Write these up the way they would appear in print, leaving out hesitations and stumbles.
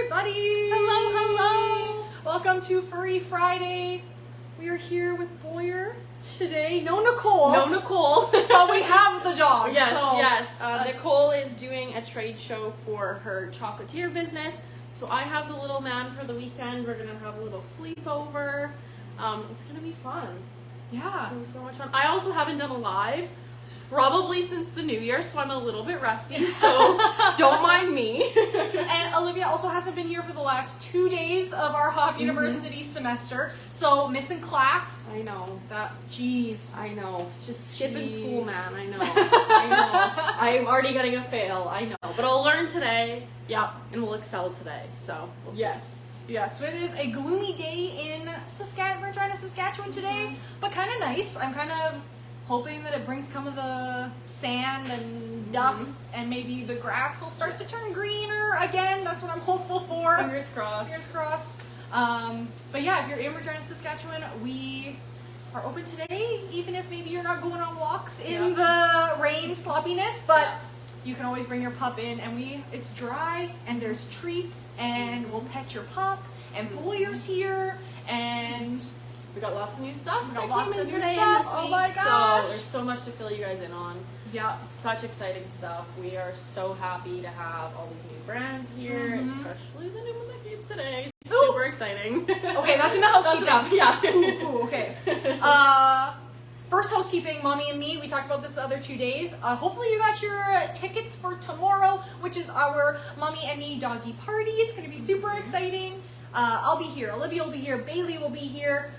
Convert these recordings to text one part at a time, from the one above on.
everybody! Hello, hello! Welcome to Furry Friday. We are here with Boyer today. No Nicole. No Nicole. But we have the dog. Yes, so, yes. Nicole is doing a trade show for her chocolatier business. So I have the little man for the weekend. We're going to have a little sleepover. It's going to be fun. Yeah. It's going to be so much fun. I also haven't done a live. Probably since the new year, so I'm a little bit rusty, so don't mind me. And Olivia also hasn't been here for the last 2 days of our Hop University semester, so missing class. I know. Jeez. I know. It's just skipping school, man. I know. I know. I'm already getting a fail. I know. But I'll learn today. Yep. And we'll excel today, so we'll see. Yes, so it is a gloomy day in Regina, Saskatchewan today, but kind of nice. I'm kind of hoping that it brings some of the sand and dust, and maybe the grass will start to turn greener again. That's what I'm hopeful for. Fingers crossed. Fingers crossed. But yeah, if you're in Regina, Saskatchewan, we are open today, even if maybe you're not going on walks in the rain sloppiness, but you can always bring your pup in, and it's dry, and there's treats, and we'll pet your pup, and Boyer's here, and we got lots of new stuff. We got lots of new today stuff. and this Oh week, my gosh. So there's so much to fill you guys in on. Yeah. Such exciting stuff. We are so happy to have all these new brands here, especially the new one that came today. Super exciting. Okay, that's in the housekeeping. That's enough. Yeah. Ooh, okay. First housekeeping, Mommy and Me. We talked about this the other 2 days. Hopefully you got your tickets for tomorrow, which is our Mommy and Me doggy party. It's going to be super exciting. I'll be here. Olivia will be here. Bailey will be here.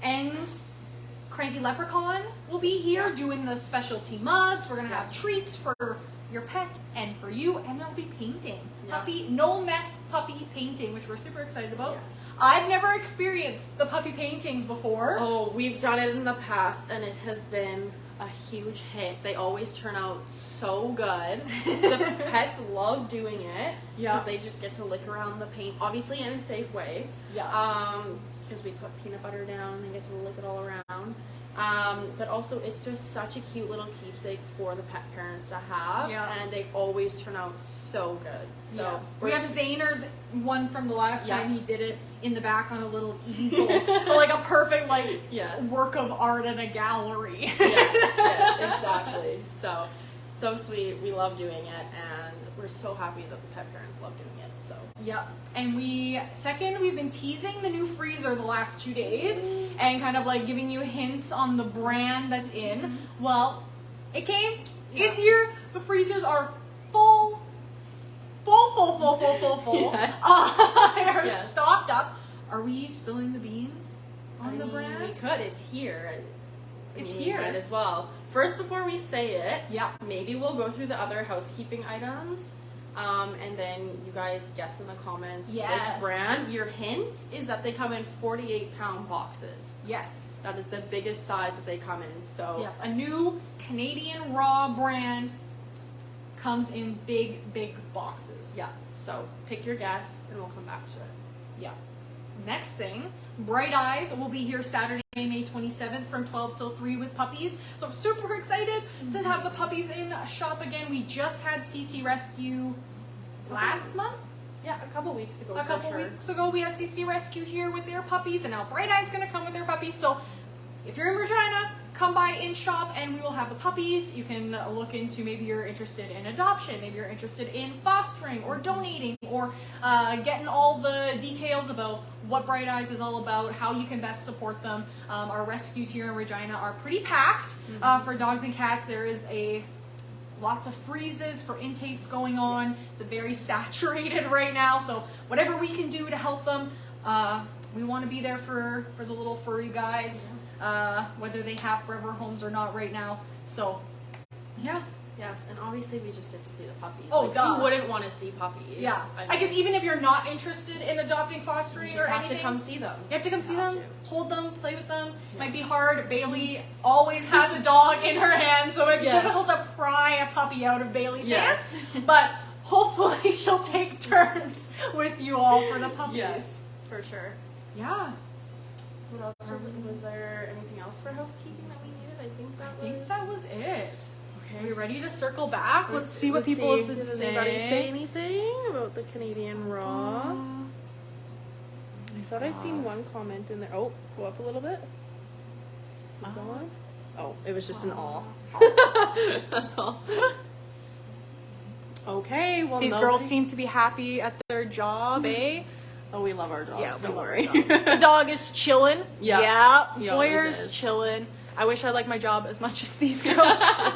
And Cranky Leprechaun will be here doing the specialty mugs. We're going to have treats for your pet and for you, and there'll be painting. Puppy, no mess puppy painting, which we're super excited about. Yes. I've never experienced the puppy paintings before. Oh, we've done it in the past, and it has been a huge hit. They always turn out so good. The pets love doing it because they just get to lick around the paint, obviously in a safe way. Because we put peanut butter down and they get to lick it all around. But also it's just such a cute little keepsake for the pet parents to have, and they always turn out so good. So we have Zayner's one from the last time he did it in the back on a little easel, like a perfect work of art in a gallery. Yes, exactly. So sweet. We love doing it, and we're so happy that the pet parents love doing it. So and we've been teasing the new freezer the last 2 days and kind of like giving you hints on the brand that's in. Well, it came. It's here. The freezers are full. They are stocked up. Are we spilling the beans on the brand? We could. It's here. It's here as well. First, before we say it, Yeah. maybe we'll go through the other housekeeping items, and then you guys guess in the comments which brand. Your hint is that they come in 48-pound boxes. Yes. That is the biggest size that they come in. So a new Canadian raw brand comes in big boxes. So pick your guess, and we'll come back to it. Next thing, Bright Eyes will be here Saturday, May 27th from 12 till 3 with puppies. So I'm super excited to have the puppies in shop again. We just had CC Rescue last month. Yeah, a couple weeks ago. A couple weeks ago we had CC Rescue here with their puppies, and now Bright Eye's going to come with their puppies. So if you're in Regina, come by in shop and we will have the puppies. You can look into, maybe you're interested in adoption, maybe you're interested in fostering or donating, or getting all the details about what Bright Eyes is all about, how you can best support them. Our rescues here in Regina are pretty packed for dogs and cats. There is lots of freezes for intakes going on. It's very saturated right now, so whatever we can do to help them, we want to be there for the little furry guys, whether they have forever homes or not right now. So, Yes, and obviously we just get to see the puppies. Oh, duh. Who wouldn't want to see puppies? Yeah. I guess even if you're not interested in adopting, fostering, you just or have anything, to come see them. you have to come see them, hold them, play with them. Might be hard. Bailey always has a dog in her hand, so it might be difficult to pry a puppy out of Bailey's hands. But hopefully she'll take turns with you all for the puppies. Yes, for sure. Yeah. What else was there anything else for housekeeping that we needed? I think that was it. Okay. Are we ready to circle back? Let's see what people have been Did saying. anybody say anything about the Canadian Raw? I thought I seen one comment in there. Oh, go up a little bit. Keep going. Oh, it was just an all. That's all. Okay, well, These girls seem to be happy at their job, eh? Oh, we love our dogs. Yeah, don't worry. The dog is chilling. Yeah. Yep. He always Boyer's is. chilling. I wish I liked my job as much as these girls do.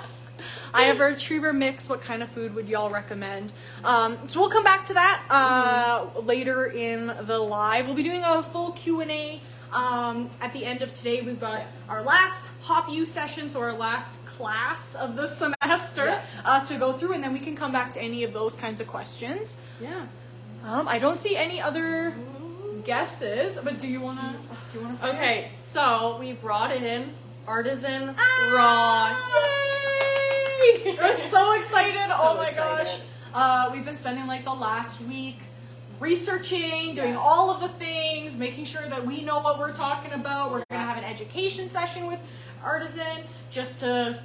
I have a retriever mix. What kind of food would y'all recommend? So we'll come back to that later in the live. We'll be doing a full Q&A at the end of today. We've got our last Hop U session, so our last class of the semester to go through, and then we can come back to any of those kinds of questions. Yeah. I don't see any other guesses, but do you wanna say? Okay, so we brought in Artisan Raw. Yay! We're so excited. Oh my excited. gosh. We've been spending like the last week researching, doing all of the things, making sure that we know what we're talking about. We're gonna have an education session with Artisan just to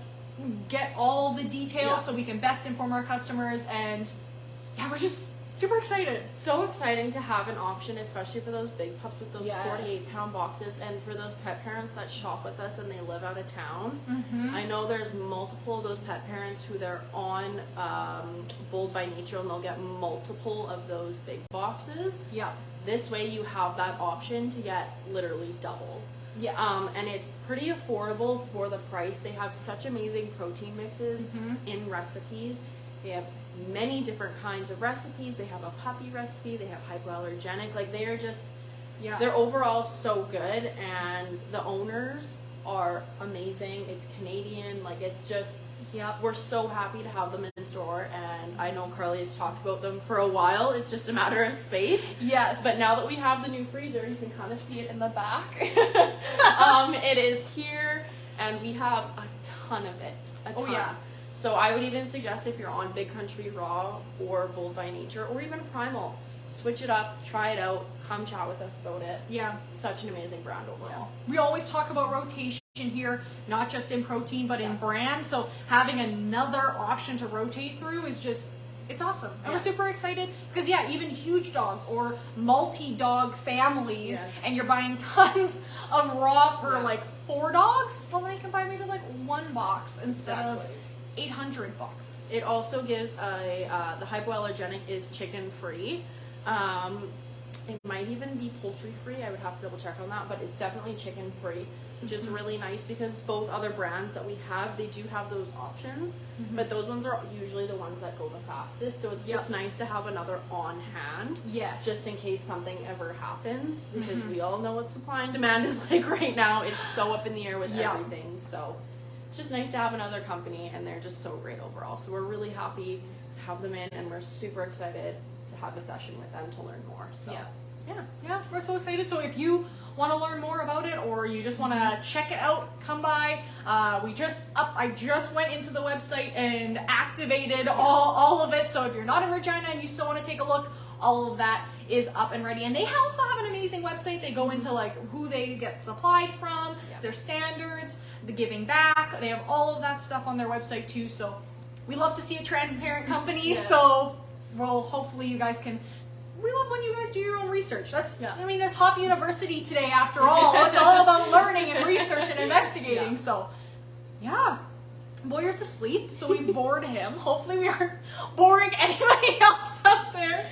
get all the details so we can best inform our customers, and yeah, we're just super excited. So exciting to have an option, especially for those big pups with those Yes. 48-pound boxes, and for those pet parents that shop with us and they live out of town. I know there's multiple of those pet parents who they're on Bold by Nature, and they'll get multiple of those big boxes. Yeah. This way you have that option to get literally double. Yes. And it's pretty affordable for the price. They have such amazing protein mixes in recipes. They have many different kinds of recipes. They have a puppy recipe. They have hypoallergenic. Like, they are just, they're overall so good, and the owners are amazing. It's Canadian. Like, it's just, we're so happy to have them in store, and I know Carly has talked about them for a while. It's just a matter of space. Yes. But now that we have the new freezer, you can kind of see it in the back. It is here, and we have a ton of it. A ton. Oh, yeah. So I would even suggest, if you're on Big Country Raw or Bold by Nature or even Primal, switch it up, try it out, come chat with us about it. Yeah. Such an amazing brand overall. We always talk about rotation here, not just in protein, but in brand. So having another option to rotate through is just, it's awesome. And we're super excited because, even huge dogs or multi-dog families, and you're buying tons of raw for like 4 dogs, well, then you can buy maybe like 1 box instead of 800 boxes. It also gives the hypoallergenic is chicken free. It might even be poultry free. I would have to double check on that, but it's definitely chicken free, which is really nice because both other brands that we have, they do have those options, but those ones are usually the ones that go the fastest. So it's just nice to have another on hand, just in case something ever happens, because we all know what supply and demand is like right now. It's so up in the air with everything. So it's just nice to have another company, and they're just so great overall. So we're really happy to have them in, and we're super excited to have a session with them to learn more. So yeah, we're so excited. So if you want to learn more about it, or you just want to check it out, come by. I just went into the website and activated all of it. So if you're not in Regina and you still want to take a look, all of that is up and ready. And they also have an amazing website. They go into like who they get supplied from, their standards, the giving back. They have all of that stuff on their website too. So we love to see a transparent company. So hopefully you guys can. We love when you guys do your own research. That's Hop University today after all. It's all about learning and research and investigating. So Boyer's asleep, so we bored him. Hopefully we aren't boring anybody else out there.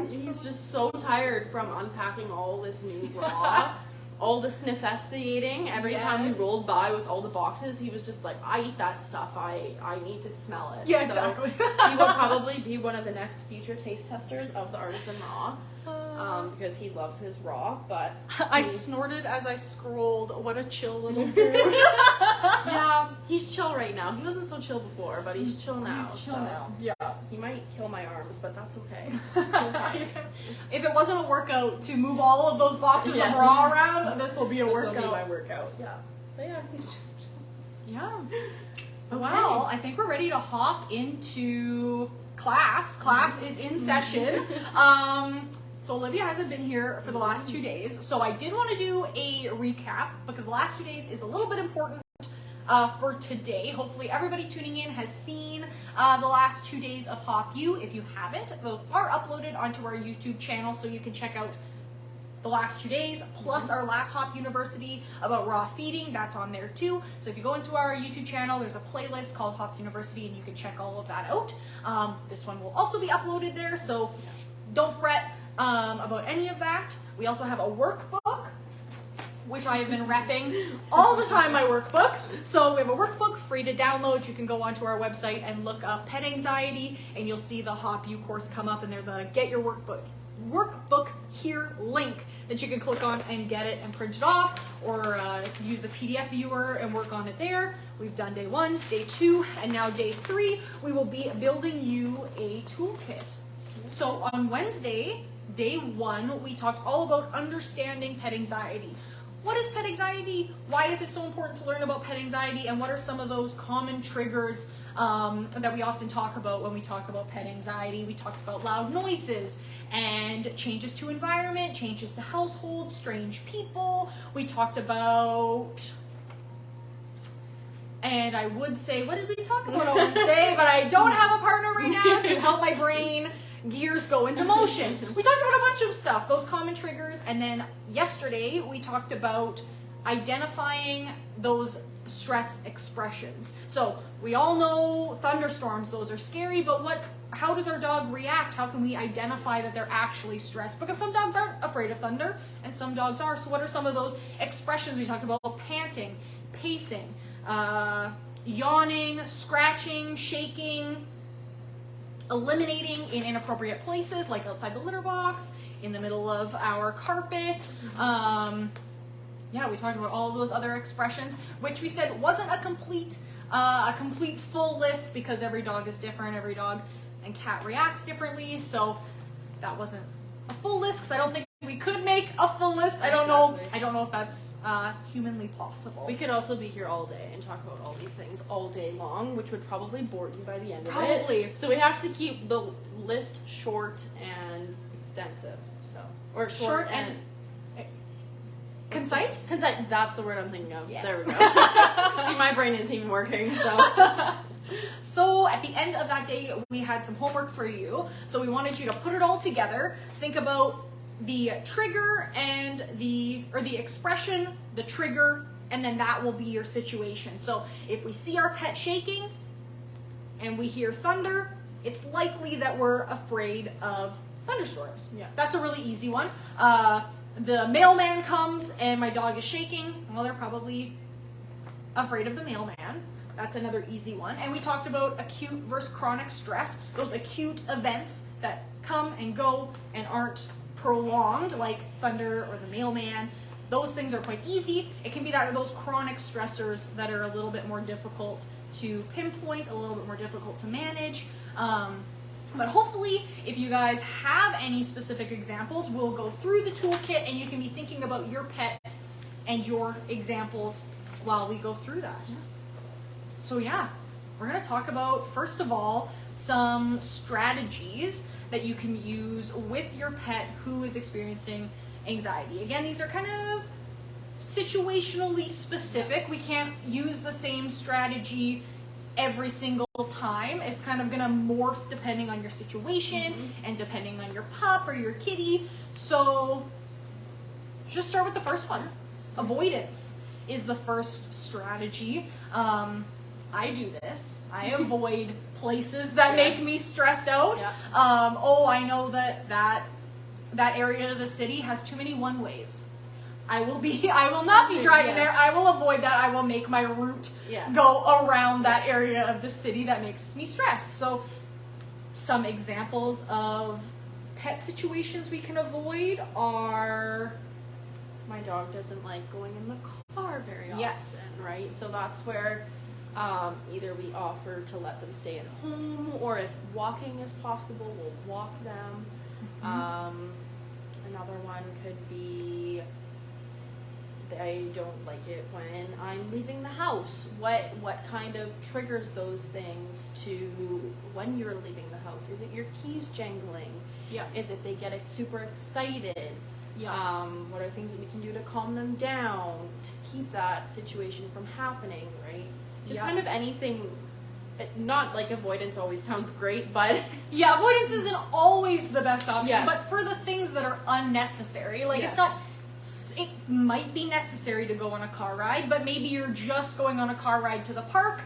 He's just so tired from unpacking all this new raw, all the sniffestigating. Every time we rolled by with all the boxes, he was just like, I eat that stuff. I need to smell it. Yeah, exactly. He will probably be one of the next future taste testers of the Artisan Raw. Because he loves his raw, but I snorted as I scrolled. What a chill little dude. Yeah, he's chill right now. He wasn't so chill before, but he's chill now. He's chill now. Yeah. He might kill my arms, but that's okay. If it wasn't a workout to move all of those boxes of raw around, this will be a workout. This will be my workout. Yeah. But yeah, he's just chill. Yeah. Okay. Well, I think we're ready to hop into class. Class is in session. So Olivia hasn't been here for the last 2 days, so I did want to do a recap because the last 2 days is a little bit important for today. Hopefully everybody tuning in has seen the last 2 days of Hop U. If you haven't, those are uploaded onto our YouTube channel, so you can check out the last 2 days, plus our last Hop University about raw feeding, that's on there too. So if you go into our YouTube channel, there's a playlist called Hop University and you can check all of that out. This one will also be uploaded there, so don't fret about any of that. We also have a workbook, which I have been repping all the time, my workbooks. So we have a workbook free to download. You can go onto our website and look up pet anxiety and you'll see the Hop U course come up, and there's a get your workbook here link that you can click on and get it and print it off, or use the PDF viewer and work on it there. We've done day 1, day 2, and now day 3. We will be building you a toolkit. So on Wednesday, day 1, we talked all about understanding pet anxiety. What is pet anxiety? Why is it so important to learn about pet anxiety? And what are some of those common triggers that we often talk about when we talk about pet anxiety? We talked about loud noises and changes to environment, changes to household, strange people. We talked about, and I would say, what did we talk about on Wednesday? But I don't have a partner right now to help my brain gears go into motion. We talked about a bunch of stuff, those common triggers, and then yesterday we talked about identifying those stress expressions. So we all know thunderstorms, those are scary, but how does our dog react? How can we identify that they're actually stressed? Because some dogs aren't afraid of thunder and some dogs are. So what are some of those expressions? We talked about panting, pacing, yawning, scratching, shaking, eliminating in inappropriate places, like outside the litter box, in the middle of our carpet. Yeah, we talked about all of those other expressions, which we said wasn't a complete full list because every dog is different. Every dog and cat reacts differently, so that wasn't a full list because I don't think we could make a full list. I don't know if that's humanly possible. We could also be here all day and talk about all these things all day long, which would probably bore you by the end of it. Probably. So we have to keep the list short and extensive. Or short and concise? Concise. That's the word I'm thinking of. Yes. There we go. See, my brain isn't even working, so. So at the end of that day, we had some homework for you. So we wanted you to put it all together. Think about the trigger and the expression, the trigger, and then that will be your situation. So if we see our pet shaking and we hear thunder, it's likely that we're afraid of thunderstorms. Yeah. That's a really easy one. The mailman comes and my dog is shaking. Well, they're probably afraid of the mailman. That's another easy one. And we talked about acute versus chronic stress, those acute events that come and go and aren't prolonged, like thunder or the mailman. Those things are quite easy. It can be those chronic stressors that are a little bit more difficult to pinpoint, a little bit more difficult to manage. But hopefully, if you guys have any specific examples, we'll go through the toolkit and you can be thinking about your pet and your examples while we go through that. Yeah. So yeah, we're going to talk about, first of all, some strategies that you can use with your pet who is experiencing anxiety. Again, these are kind of situationally specific. We can't use the same strategy every single time. It's kind of going to morph depending on your situation and depending on your pup or your kitty. So just start with the first one. Avoidance is the first strategy. I do this. I avoid places that make me stressed out. Yeah. I know that area of the city has too many one-ways. I will not be driving there. I will avoid that. I will make my route go around that area of the city that makes me stressed. So some examples of pet situations we can avoid are, my dog doesn't like going in the car very often, right? So that's where either we offer to let them stay at home, or if walking is possible, we'll walk them. Another one could be, I don't like it when I'm leaving the house. What kind of triggers those things to when you're leaving the house? Is it your keys jangling? Yeah. Is it they get super excited? Yeah. What are things that we can do to calm them down, to keep that situation from happening, right? Just kind of anything. Not like avoidance always sounds great, but yeah, avoidance isn't always the best option. Yes. But for the things that are unnecessary, like Yes. it's not. It might be necessary to go on a car ride, but maybe you're just going on a car ride to the park.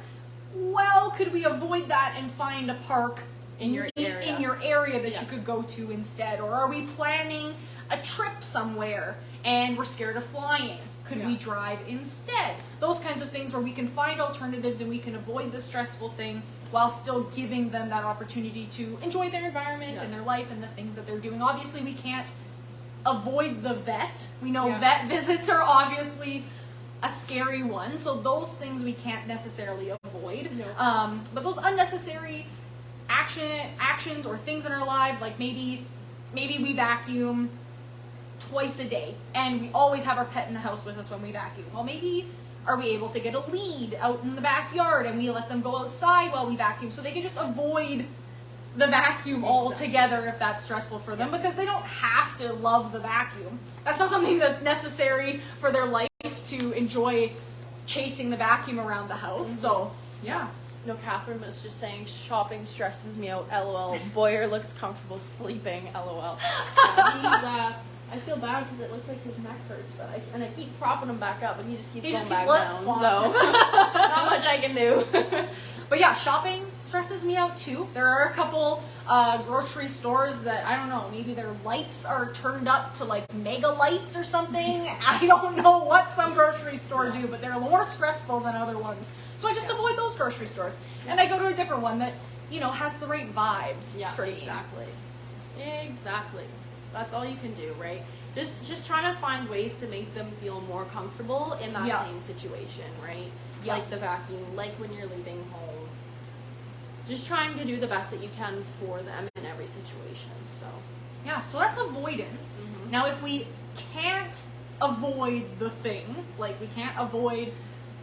Well, could we avoid that and find a park in your area, that you could go to instead? Or are we planning a trip somewhere and we're scared of flying? Could we drive instead? Those kinds of things where we can find alternatives and we can avoid the stressful thing while still giving them that opportunity to enjoy their environment and their life and the things that they're doing. Obviously, we can't avoid the vet. We know vet visits are obviously a scary one, so those things we can't necessarily avoid. No. But those unnecessary actions or things in our life, like maybe we vacuum twice a day and we always have our pet in the house with us when we vacuum. Well, maybe are we able to get a lead out in the backyard and we let them go outside while we vacuum so they can just avoid the vacuum altogether if that's stressful for them, because they don't have to love the vacuum. That's not something that's necessary for their life to enjoy chasing the vacuum around the house. So yeah. No, Catherine was just saying shopping stresses me out. LOL. Boyer looks comfortable sleeping. LOL. I feel bad because it looks like his neck hurts, but I keep propping him back up, and he just keeps going back down. So not much I can do. But yeah, shopping stresses me out too. There are a couple grocery stores that, I don't know, maybe their lights are turned up to like mega lights or something. I don't know what some grocery store do, but they're more stressful than other ones. So I just avoid those grocery stores. And I go to a different one that, has the right vibes for me. Exactly. That's all you can do, right? Just trying to find ways to make them feel more comfortable in that same situation, right? Yeah. Like the vacuum, like when you're leaving home. Just trying to do the best that you can for them in every situation. So that's avoidance. Mm-hmm. Now, if we can't avoid the thing, like we can't avoid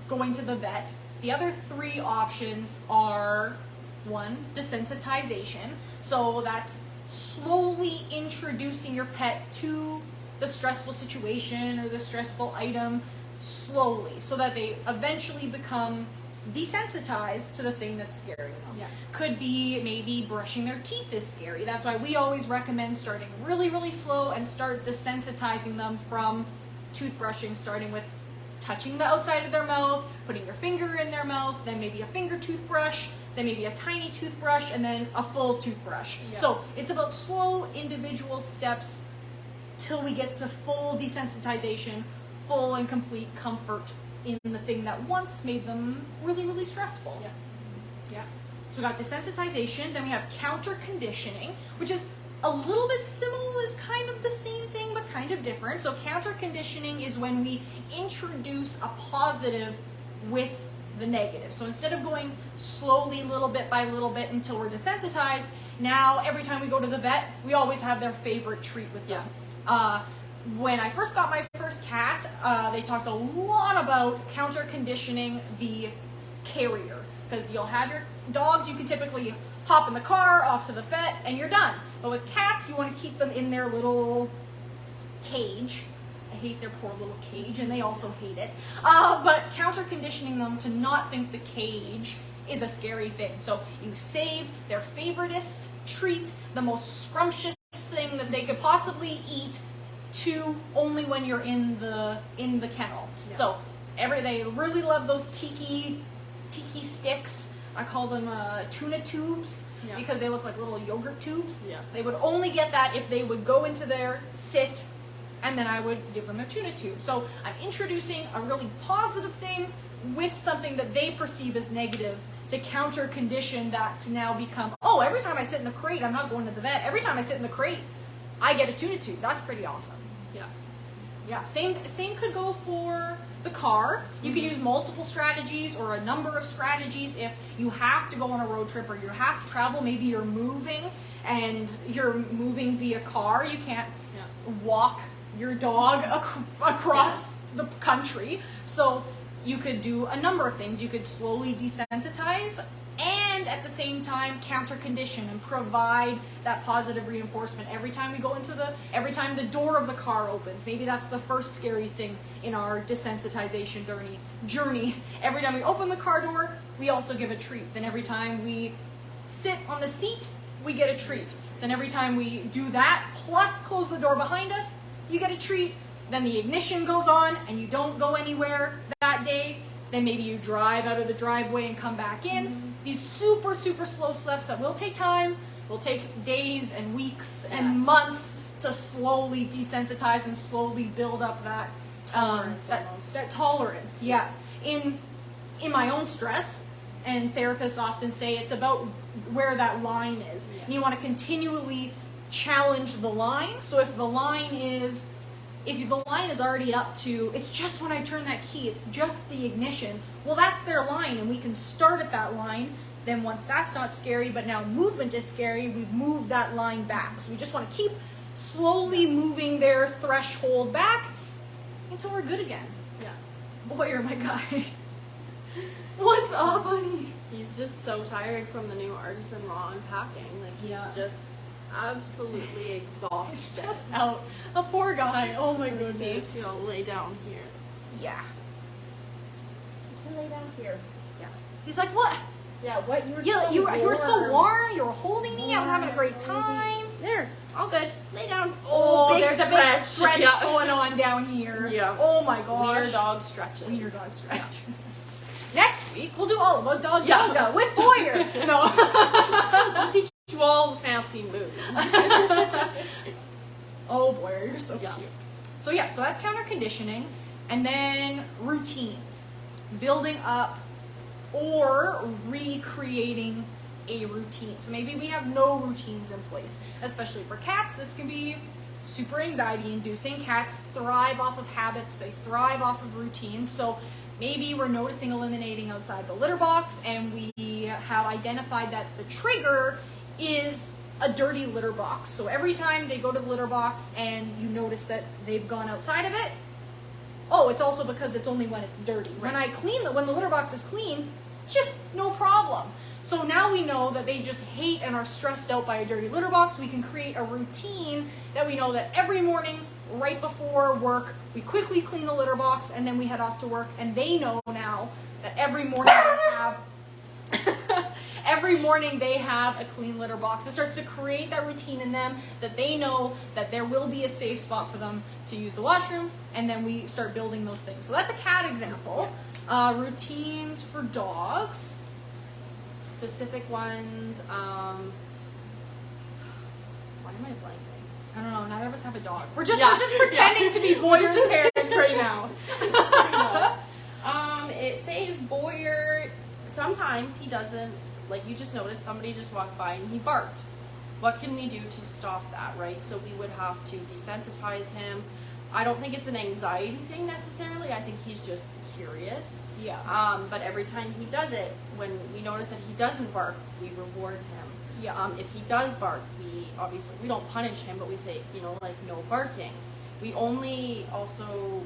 going to the vet, the other three options are, 1, desensitization. So that's slowly introducing your pet to the stressful situation or the stressful item slowly, so that they eventually become desensitized to the thing that's scaring them. Yeah. Could be maybe brushing their teeth is scary. That's why we always recommend starting really, really slow and start desensitizing them from toothbrushing, starting with touching the outside of their mouth, putting your finger in their mouth, then maybe a finger toothbrush, then maybe a tiny toothbrush, and then a full toothbrush. Yeah. So it's about slow individual steps till we get to full desensitization, full and complete comfort in the thing that once made them really, really stressful. Yeah. So we got desensitization, then we have counter conditioning, which is a little bit similar, is kind of the same thing, but kind of different. So counter conditioning is when we introduce a positive with the negative. So instead of going slowly, little bit by little bit until we're desensitized, now every time we go to the vet, we always have their favorite treat with them. When I first got my first cat, they talked a lot about counter conditioning the carrier, because you'll have your dogs, you can typically hop in the car, off to the vet, and you're done. But with cats, you want to keep them in their little cage. I hate their poor little cage, and they also hate it. But counter conditioning them to not think the cage is a scary thing. So you save their favoritist treat, the most scrumptious thing that they could possibly eat, to only when you're in the kennel. Yeah. So they really love those tiki sticks. I call them tuna tubes, because they look like little yogurt tubes. Yeah. They would only get that if they would go into their sit, and then I would give them a tuna tube. So I'm introducing a really positive thing with something that they perceive as negative to counter condition that to now become, every time I sit in the crate, I'm not going to the vet. Every time I sit in the crate, I get a tuna tube. That's pretty awesome. Yeah. Same could go for the car. You could use multiple strategies or a number of strategies if you have to go on a road trip or you have to travel. Maybe you're moving and you're moving via car. You can't walk your dog across the country. So you could do a number of things. You could slowly desensitize and at the same time counter condition and provide that positive reinforcement every time every time the door of the car opens. Maybe that's the first scary thing in our desensitization journey. Every time we open the car door, we also give a treat. Then every time we sit on the seat, we get a treat. Then every time we do that, plus close the door behind us, you get a treat. Then the ignition goes on and you don't go anywhere that day. Then maybe you drive out of the driveway and come back in. These super, super slow steps that will take time, will take days and weeks and months to slowly desensitize and slowly build up that tolerance. That tolerance, yeah. In my own stress, and therapists often say it's about where that line is. Yeah. And you want to continually challenge the line. So if the line is already up to, it's just when I turn that key, it's just the ignition, well, that's their line, and we can start at that line. Then once that's not scary, but now movement is scary, we've moved that line back. So we just want to keep slowly moving their threshold back until we're good again. Yeah. Boy, you're my guy. What's up, honey? He's just so tired from the new artisan raw unpacking. Like, he's just absolutely exhausted. It's just out. The poor guy. Oh my goodness. See if he'll lay down here. Yeah. You can lay down here. Yeah. He's like, what? Yeah, what? You were so warm. You were holding me. I was having a great time. There. All good. Lay down. Oh, there's a big stretch going on down here. Yeah. Oh my gosh. Wiener dog stretches. Wiener dog stretch. Next week, we'll do all about dog yoga with Boyer. No. We'll teach you all the fancy moves. Oh, Boyer, you're so cute. So that's counter conditioning. And then routines. Building up or recreating a routine. So maybe we have no routines in place. Especially for cats, this can be super anxiety inducing. Cats thrive off of habits. They thrive off of routines. So maybe we're noticing eliminating outside the litter box, and we have identified that the trigger is a dirty litter box. So every time they go to the litter box and you notice that they've gone outside of it, oh, it's also because it's only when it's dirty. Right. When the litter box is clean, no problem. So now we know that they just hate and are stressed out by a dirty litter box. We can create a routine that we know that every morning, right before work, we quickly clean the litter box and then we head off to work, and they know now that every morning they have a clean litter box. It starts to create that routine in them that they know that there will be a safe spot for them to use the washroom, and then we start building those things. So that's a cat example. Routines for dogs. Specific ones. Why am I blanking? I don't know. Neither of us have a dog. We're just pretending to be Boyer's parents right now. Say Boyer. Sometimes he doesn't. Like, you just noticed somebody just walked by and he barked. What can we do to stop that, right? So we would have to desensitize him. I don't think it's an anxiety thing necessarily. I think he's just curious. Yeah. But every time he does it, when we notice that he doesn't bark, we reward him. Yeah. If he does bark, we don't punish him, but we say, no barking. We only also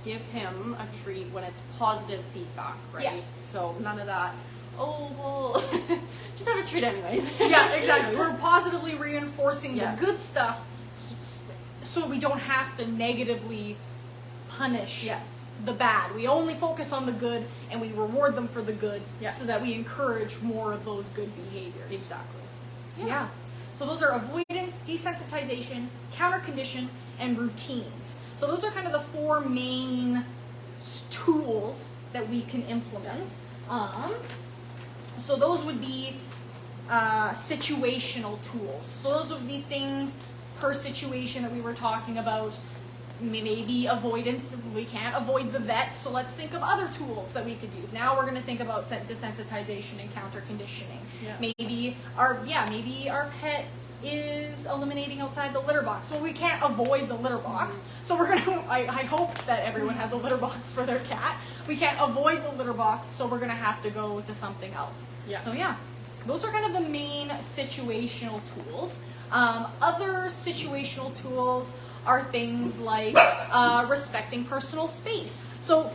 give him a treat when it's positive feedback, right? Yes. So none of that, oh, well, just have a treat anyways. Yeah, exactly. We're positively reinforcing the Yes. good stuff so we don't have to negatively punish the bad. We only focus on the good and we reward them for the good so that we encourage more of those good behaviors. Exactly. Yeah. So those are avoidance, desensitization, counter condition, and routines. So those are kind of the four main tools that we can implement. So those would be situational tools. So those would be things per situation that we were talking about. Maybe avoidance, we can't avoid the vet, so let's think of other tools that we could use. Now we're going to think about desensitization and counter conditioning. Yeah. Maybe our pet is eliminating outside the litter box. Well, we can't avoid the litter box, so we're going to, I hope that everyone has a litter box for their cat. We can't avoid the litter box, so we're going to have to go to something else. Yeah. So those are kind of the main situational tools. Other situational tools are things like respecting personal space. So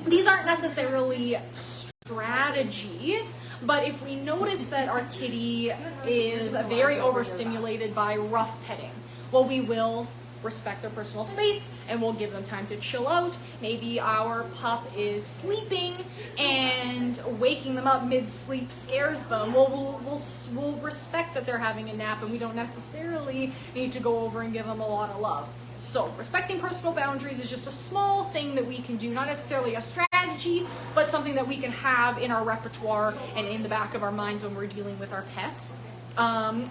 these aren't necessarily strategies, but if we notice that our kitty is very overstimulated by rough petting, well, we will respect their personal space and we'll give them time to chill out. Maybe our pup is sleeping and waking them up mid-sleep scares them. Well, we'll respect that they're having a nap, and we don't necessarily need to go over and give them a lot of love. So respecting personal boundaries is just a small thing that we can do, not necessarily a strategy, but something that we can have in our repertoire and in the back of our minds when we're dealing with our pets.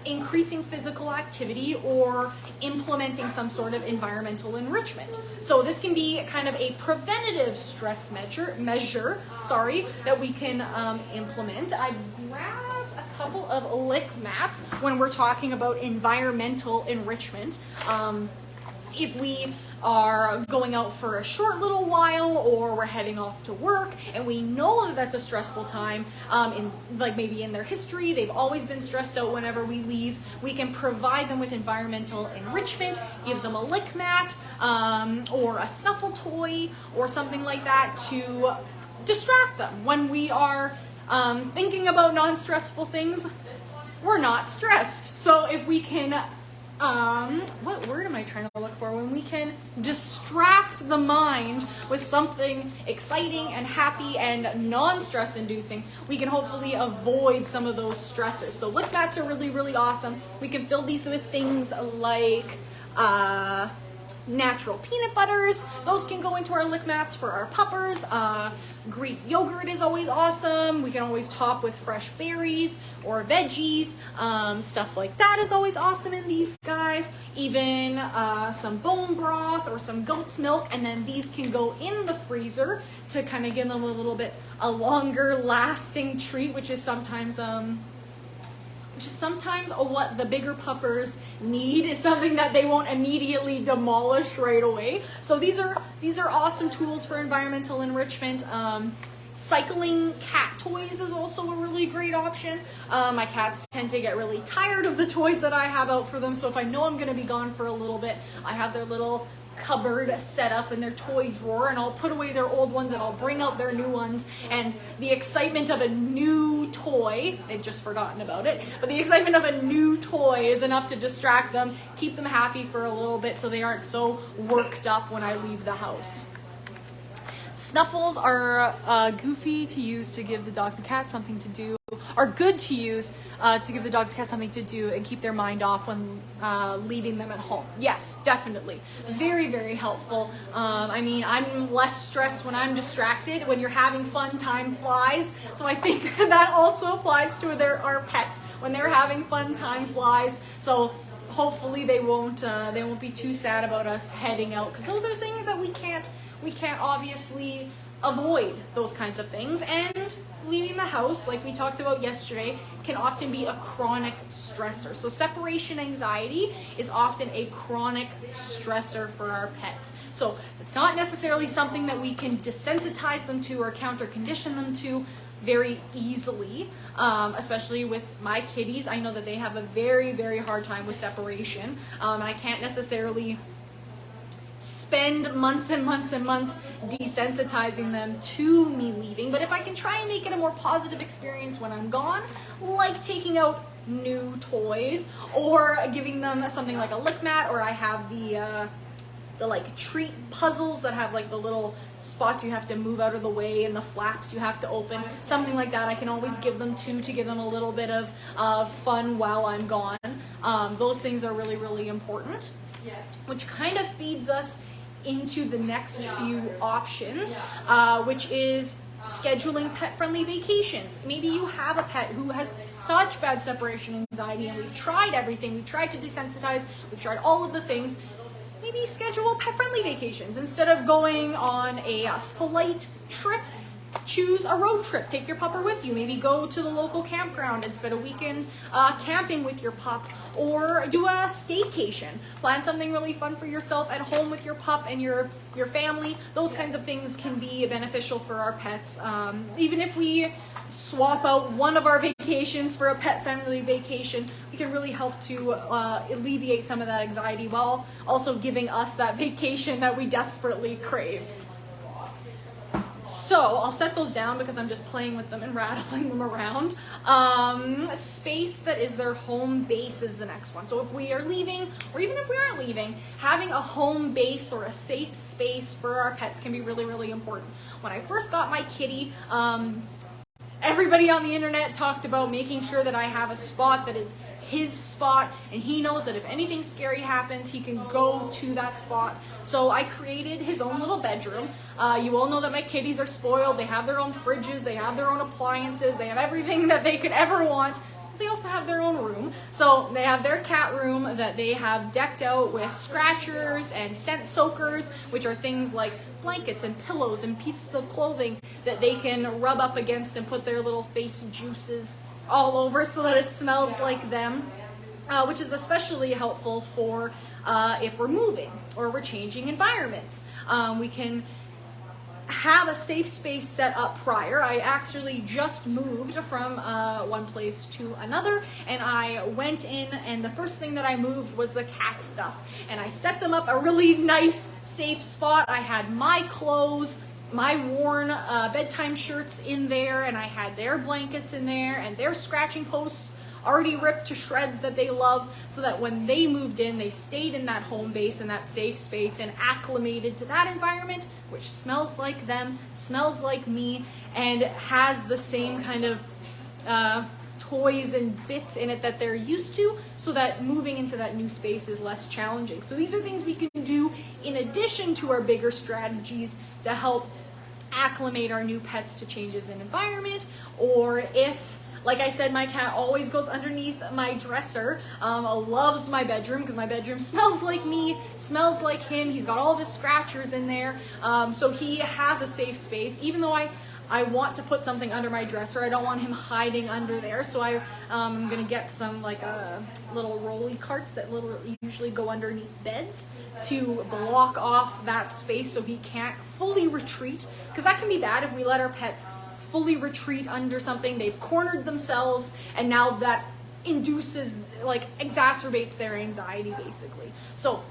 Increasing physical activity or implementing some sort of environmental enrichment. So this can be kind of a preventative stress measure, that we can implement. I grabbed a couple of lick mats when we're talking about environmental enrichment. If we are going out for a short little while, or we're heading off to work and we know that that's a stressful time, maybe in their history they've always been stressed out whenever we leave, we can provide them with environmental enrichment, give them a lick mat or a snuffle toy or something like that to distract them. When we are thinking about non-stressful things, we're not stressed. So if we can what word am I trying to look for? When we can distract the mind with something exciting and happy and non-stress inducing, we can hopefully avoid some of those stressors. So lick mats are really, really awesome. We can fill these with things like natural peanut butters. Those can go into our lick mats for our puppers. Greek yogurt is always awesome. We can always top with fresh berries or veggies. Stuff like that is always awesome in these guys. Even some bone broth or some goat's milk, and then these can go in the freezer to kind of give them a longer lasting treat, which is sometimes what the bigger puppers need, is something that they won't immediately demolish right away. So these are awesome tools for environmental enrichment. Cycling cat toys is also a really great option. My cats tend to get really tired of the toys that I have out for them, so if I know I'm going to be gone for a little bit, I have their little cupboard set up in their toy drawer, and I'll put away their old ones and I'll bring out their new ones, and the excitement of a new toy, they've just forgotten about it, but the excitement of a new toy is enough to distract them, keep them happy for a little bit so they aren't so worked up when I leave the house. Snuffles are goofy to use to give the dogs and cats something to do, are good to use to give the dogs and cats something to do and keep their mind off when leaving them at home. Yes, definitely. Very, very helpful. I'm less stressed when I'm distracted. When you're having fun, time flies. So I think that also applies to our pets. When they're having fun, time flies. So hopefully they won't be too sad about us heading out, because those are things that we can't obviously avoid, those kinds of things. And leaving the house, like we talked about yesterday, can often be a chronic stressor. So separation anxiety is often a chronic stressor for our pets. So it's not necessarily something that we can desensitize them to or counter condition them to very easily, especially with my kitties. I know that they have a very, very hard time with separation, and I can't necessarily spend months and months and months desensitizing them to me leaving. But if I can try and make it a more positive experience when I'm gone, like taking out new toys or giving them something like a lick mat, or I have the like treat puzzles that have like the little spots you have to move out of the way and the flaps you have to open, something like that I can always give them to give them a little bit of fun while I'm gone. Those things are really, really important. Which kind of feeds us into the next few options, which is scheduling pet-friendly vacations. Maybe you have a pet who has such bad separation anxiety, and we've tried everything. We've tried to desensitize. We've tried all of the things. Maybe schedule pet-friendly vacations. Instead of going on a flight trip, choose a road trip. Take your pupper with you. Maybe go to the local campground and spend a weekend camping with your pup, or do a staycation. Plan something really fun for yourself at home with your pup and your family. Those kinds of things can be beneficial for our pets. Even if we swap out one of our vacations for a pet-friendly vacation, we can really help to alleviate some of that anxiety while also giving us that vacation that we desperately crave. So I'll set those down because I'm just playing with them and rattling them around. Space that is their home base is the next one. So if we are leaving, or even if we aren't leaving, having a home base or a safe space for our pets can be really, really important. When I first got my kitty, everybody on the internet talked about making sure that I have a spot that is his spot, and he knows that if anything scary happens, he can go to that spot. So I created his own little bedroom. You all know that my kitties are spoiled. They have their own fridges, they have their own appliances, they have everything that they could ever want. They also have their own room. So they have their cat room that they have decked out with scratchers and scent soakers, which are things like blankets and pillows and pieces of clothing that they can rub up against and put their little face juices all over so that it smells like them, which is especially helpful for if we're moving or we're changing environments. We can have a safe space set up prior. I actually just moved from one place to another, and I went in, and the first thing that I moved was the cat stuff, and I set them up a really nice safe spot. I had my clothes, my worn bedtime shirts in there, and I had their blankets in there and their scratching posts already ripped to shreds that they love, so that when they moved in, they stayed in that home base and that safe space and acclimated to that environment, which smells like them, smells like me, and has the same kind of toys and bits in it that they're used to, so that moving into that new space is less challenging. So these are things we can do in addition to our bigger strategies to help acclimate our new pets to changes in environment. Or if, like I said, my cat always goes underneath my dresser, loves my bedroom because my bedroom smells like me, smells like him. He's got all of his scratchers in there, so he has a safe space. Even though I want to put something under my dresser, I don't want him hiding under there, so I'm gonna get some like little rolly carts that usually go underneath beds to block off that space so he can't fully retreat, because that can be bad if we let our pets fully retreat under something. They've cornered themselves, and now that induces, exacerbates their anxiety basically. So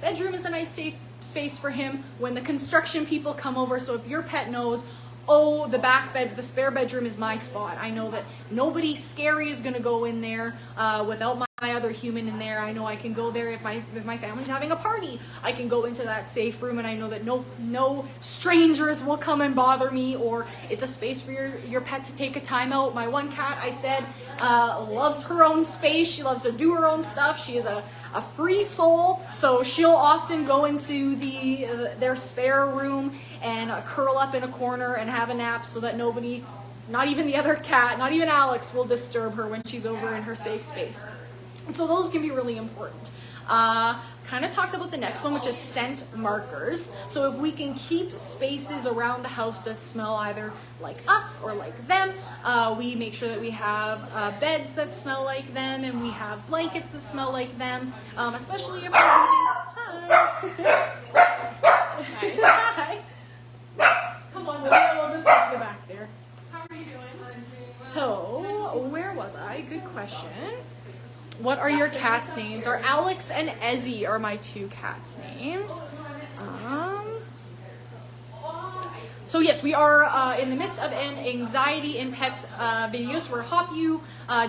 bedroom is a nice safe space for him when the construction people come over. So if your pet knows, oh, the spare bedroom is my spot, I know that nobody scary is going to go in there without my other human in there. I know I can go there if my family's having a party. I can go into that safe room, and I know that no strangers will come and bother me, or it's a space for your pet to take a time out. My one cat, I said, loves her own space. She loves to do her own stuff. She is a free soul, so she'll often go into their spare room and curl up in a corner and have a nap, so that nobody, not even the other cat, not even Alex, will disturb her when she's over in her safe space. And so those can be really important. Kind of talked about the next one, which is scent markers. So if we can keep spaces around the house that smell either like us or like them, we make sure that we have beds that smell like them, and we have blankets that smell like them, especially if we're leaving. Hi. Come on, we'll just get you back there. How are you doing? So, where was I? Good question. What are your cats' names? Are Alex and Ezzy are my two cats' names. So yes, we are in the midst of an anxiety in pets video. So we're HopU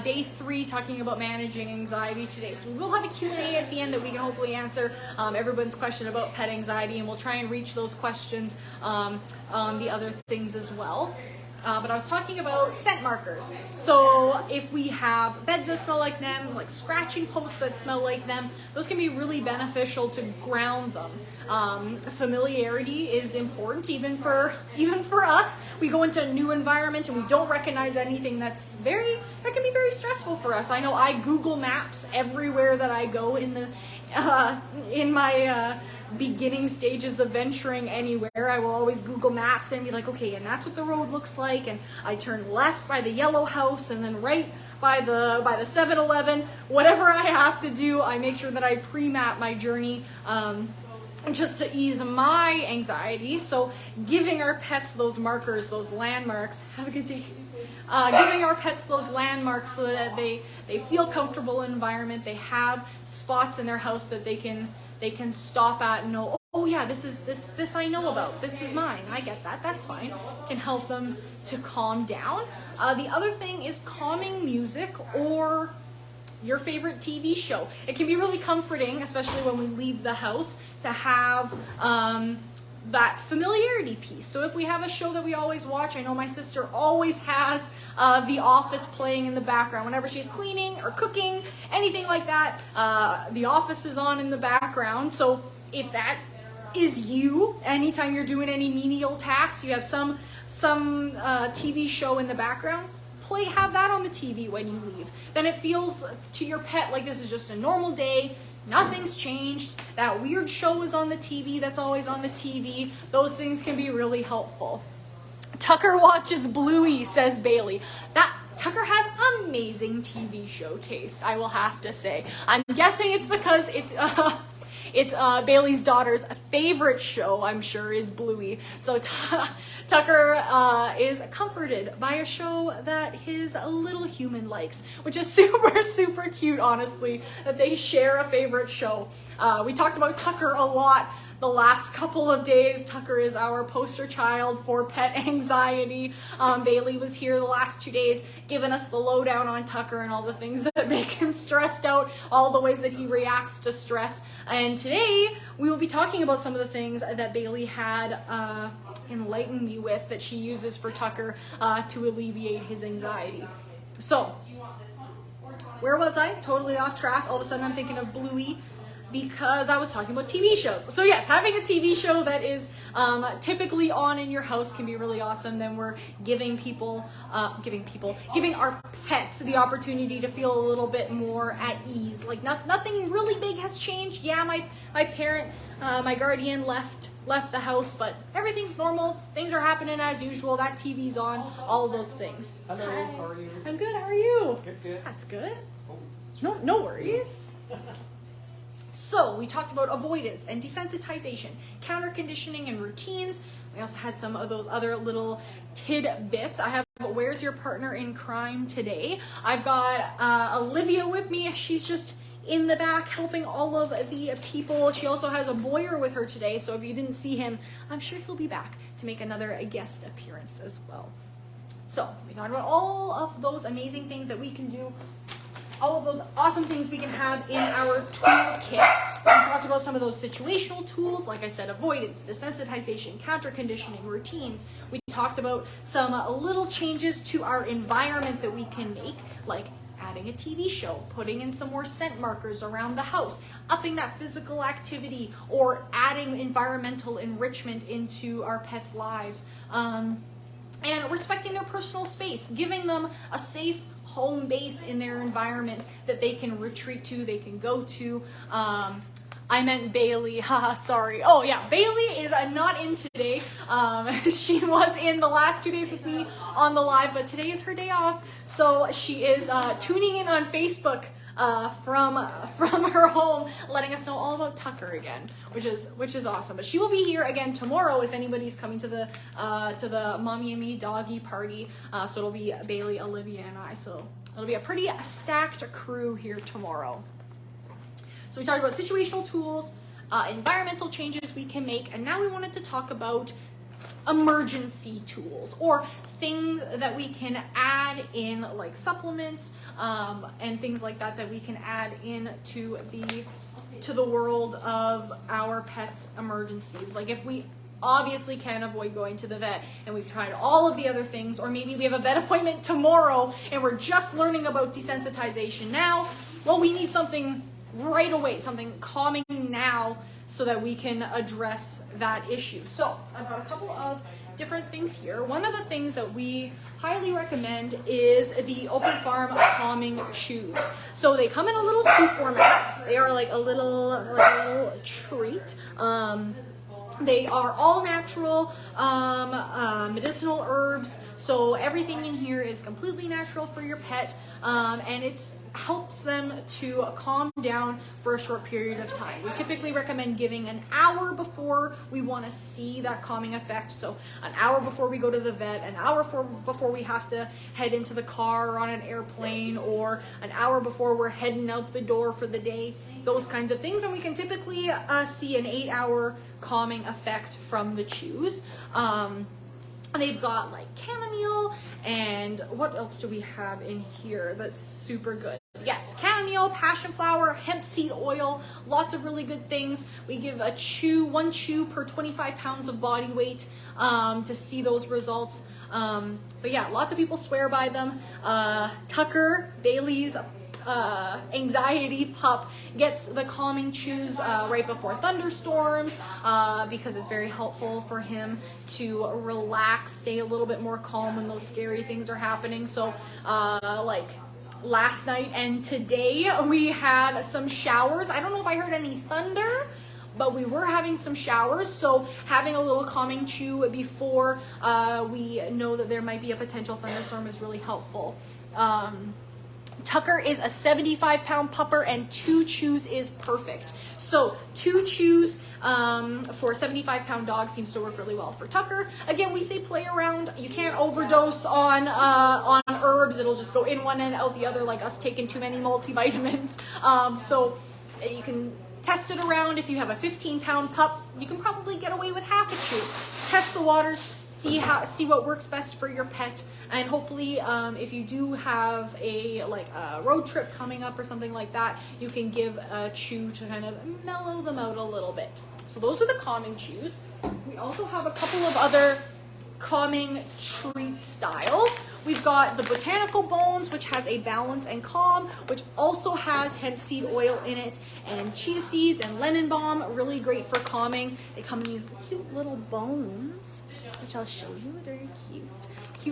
day 3, talking about managing anxiety today. So we will have a Q&A at the end that we can hopefully answer everyone's question about pet anxiety, and we'll try and reach those questions on the other things as well. But I was talking about scent markers. So if we have beds that smell like them, like scratching posts that smell like them, those can be really beneficial to ground them. Familiarity is important, even for us. We go into a new environment and we don't recognize anything that can be very stressful for us. I know I Google Maps everywhere that I go in my beginning stages of venturing anywhere. I will always Google Maps and be like, okay, and that's what the road looks like, and I turn left by the yellow house and then right by the 7-Eleven. Whatever I have to do, I make sure that I pre-map my journey just to ease my anxiety. So giving our pets those markers, those landmarks, have a good day. Giving our pets those landmarks so that they feel comfortable in the environment. They have spots in their house that they can stop at and know, oh yeah, this I know about, this is mine, I get that, that's fine, can help them to calm down. The other thing is calming music or your favorite TV show. It can be really comforting, especially when we leave the house, to have that familiarity piece. So if we have a show that we always watch, I know my sister always has The Office playing in the background. Whenever she's cleaning or cooking, anything like that, The Office is on in the background. So if that is you, anytime you're doing any menial tasks, you have some TV show in the background, have that on the TV when you leave. Then it feels to your pet like this is just a normal day. Nothing's changed. That weird show is on the TV that's always on the TV. Those things can be really helpful. Tucker watches Bluey, says Bailey. Tucker has amazing TV show taste, I will have to say. I'm guessing it's because it's Bailey's daughter's favorite show, I'm sure, is Bluey. So Tucker is comforted by a show that his little human likes, which is super, super cute, honestly, that they share a favorite show. We talked about Tucker a lot the last couple of days. Tucker is our poster child for pet anxiety. Bailey was here the last 2 days giving us the lowdown on Tucker and all the things that make him stressed out, all the ways that he reacts to stress. And today we will be talking about some of the things that Bailey had enlightened me with that she uses for Tucker to alleviate his anxiety. So, where was I? Totally off track. All of a sudden I'm thinking of Bluey, because I was talking about TV shows. So yes, having a TV show that is typically on in your house can be really awesome. Then we're giving our pets the opportunity to feel a little bit more at ease. Like nothing really big has changed. Yeah, my parent, my guardian left the house, but everything's normal. Things are happening as usual. That TV's on. All of those things. Hello, Hi. how are you? I'm good. How are you? Good. That's good. Oh, No worries. So we talked about avoidance and desensitization, counter conditioning and routines. We also had some of those other little tidbits. I have Where's Your Partner in Crime today. I've got Olivia with me. She's just in the back helping all of the people. She also has a Boyer with her today, so if you didn't see him, I'm sure he'll be back to make another guest appearance as well. So we talked about all of those amazing things that we can do, all of those awesome things we can have in our toolkit. So we talked about some of those situational tools, like I said, avoidance, desensitization, counter conditioning, routines. We talked about some little changes to our environment that we can make, like adding a TV show, putting in some more scent markers around the house, upping that physical activity, or adding environmental enrichment into our pets' lives. And respecting their personal space, giving them a safe home base in their environment that they can retreat to, they can go to. I meant Bailey, haha, sorry. Oh yeah, Bailey is not in today. She was in the last 2 days with me on the live, but today is her day off, so she is tuning in on Facebook from her home, letting us know all about Tucker again, which is awesome. But she will be here again tomorrow if anybody's coming to the Mommy and Me doggy party. So it'll be Bailey, Olivia, and I. So it'll be a pretty stacked crew here tomorrow. So we talked about situational tools, environmental changes we can make, and now we wanted to talk about emergency tools, or things that we can add in, like supplements and things like that we can add in to the world of our pets' emergencies. Like if we obviously can't avoid going to the vet and we've tried all of the other things, or maybe we have a vet appointment tomorrow and we're just learning about desensitization now, well, we need something right away, something calming now, so that we can address that issue. So I've got a couple of different things here. One of the things that we highly recommend is the Open Farm Calming Chews. So they come in a little chew format. They are like a little treat. They are all natural, medicinal herbs. So everything in here is completely natural for your pet, and it's helps them to calm down for a short period of time. We typically recommend giving an hour before we want to see that calming effect. So an hour before we go to the vet, an hour before we have to head into the car or on an airplane, or an hour before we're heading out the door for the day, those kinds of things. And we can typically see an 8-hour calming effect from the chews. They've got like chamomile, and what else do we have in here that's super good? Yes, chamomile, passion flower, hemp seed oil, lots of really good things. We give one chew per 25 pounds of body weight to see those results. But yeah, lots of people swear by them. Tucker, Bailey's anxiety pup, gets the calming chews right before thunderstorms because it's very helpful for him to relax, stay a little bit more calm when those scary things are happening. So like last night and today we had some showers. I don't know if I heard any thunder, but we were having some showers, so having a little calming chew before we know that there might be a potential thunderstorm is really helpful. Tucker is a 75-pound pupper, and 2 chews is perfect. So 2 chews for a 75-pound dog seems to work really well for Tucker. Again, we say play around. You can't overdose on herbs. It'll just go in one and out the other, like us taking too many multivitamins. So you can test it around. If you have a 15-pound pup, you can probably get away with half a chew. Test the waters, see what works best for your pet. And hopefully, if you do have a road trip coming up or something like that, you can give a chew to kind of mellow them out a little bit. So those are the calming chews. We also have a couple of other calming treat styles. We've got the botanical bones, which has a balance and calm, which also has hemp seed oil in it, and chia seeds and lemon balm, really great for calming. They come in these cute little bones, which I'll show you. Very cute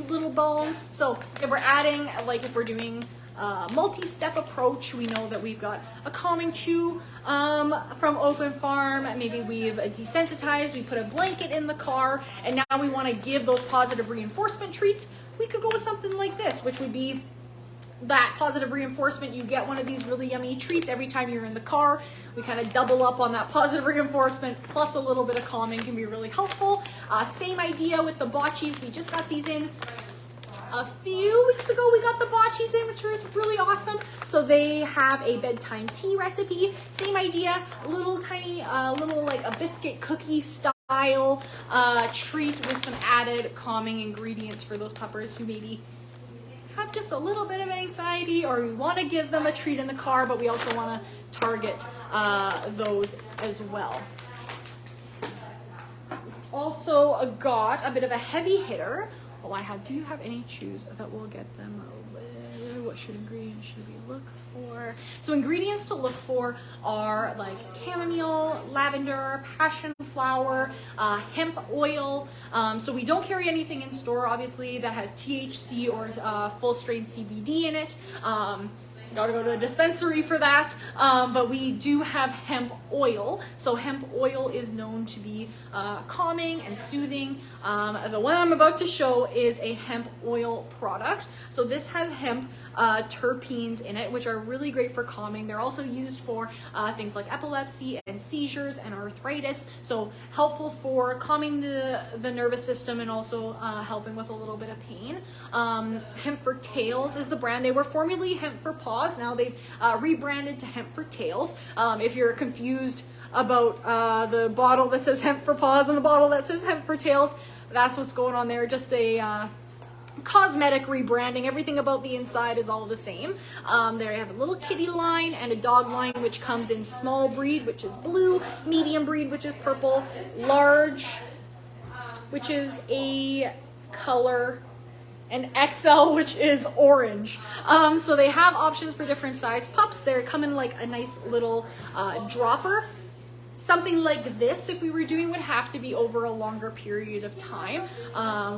little bones. So if we're adding, if we're doing a multi-step approach, we know that we've got a calming chew from Open Farm. Maybe we've desensitized, we put a blanket in the car, and now we want to give those positive reinforcement treats. We could go with something like this, which would be that positive reinforcement. You get one of these really yummy treats every time you're in the car. We kind of double up on that positive reinforcement, plus a little bit of calming can be really helpful. Same idea with the botchies. We just got these in a few weeks ago. We got the botchies in, which was really awesome. So they have a bedtime tea recipe. Same idea, little tiny, like a biscuit cookie style treat with some added calming ingredients for those puppers who maybe have just a little bit of anxiety, or we want to give them a treat in the car, but we also want to target those as well. Also got a bit of a heavy hitter. Do you have any chews that will get them? What ingredients should we look for? So ingredients to look for are like chamomile, lavender, passion flower, hemp oil. So we don't carry anything in store, obviously, that has THC or full strain CBD in it. Gotta go to a dispensary for that, but we do have hemp oil. So hemp oil is known to be calming and soothing. The one I'm about to show is a hemp oil product. So this has hemp terpenes in it, which are really great for calming. They're also used for things like epilepsy and seizures and arthritis. So helpful for calming the nervous system and also helping with a little bit of pain. Hemp for Tails is the brand. They were formerly Hemp for Paws. Now they've rebranded to Hemp for Tails. If you're confused about the bottle that says Hemp for Paws and the bottle that says Hemp for Tails, that's what's going on there. Just a cosmetic rebranding. Everything about the inside is all the same. There you have a little kitty line and a dog line, which comes in small breed, which is blue, medium breed, which is purple, large, which is a color, and XL, which is orange. So they have options for different size pups. They come in like a nice little dropper. Something like this, if we were doing, would have to be over a longer period of time.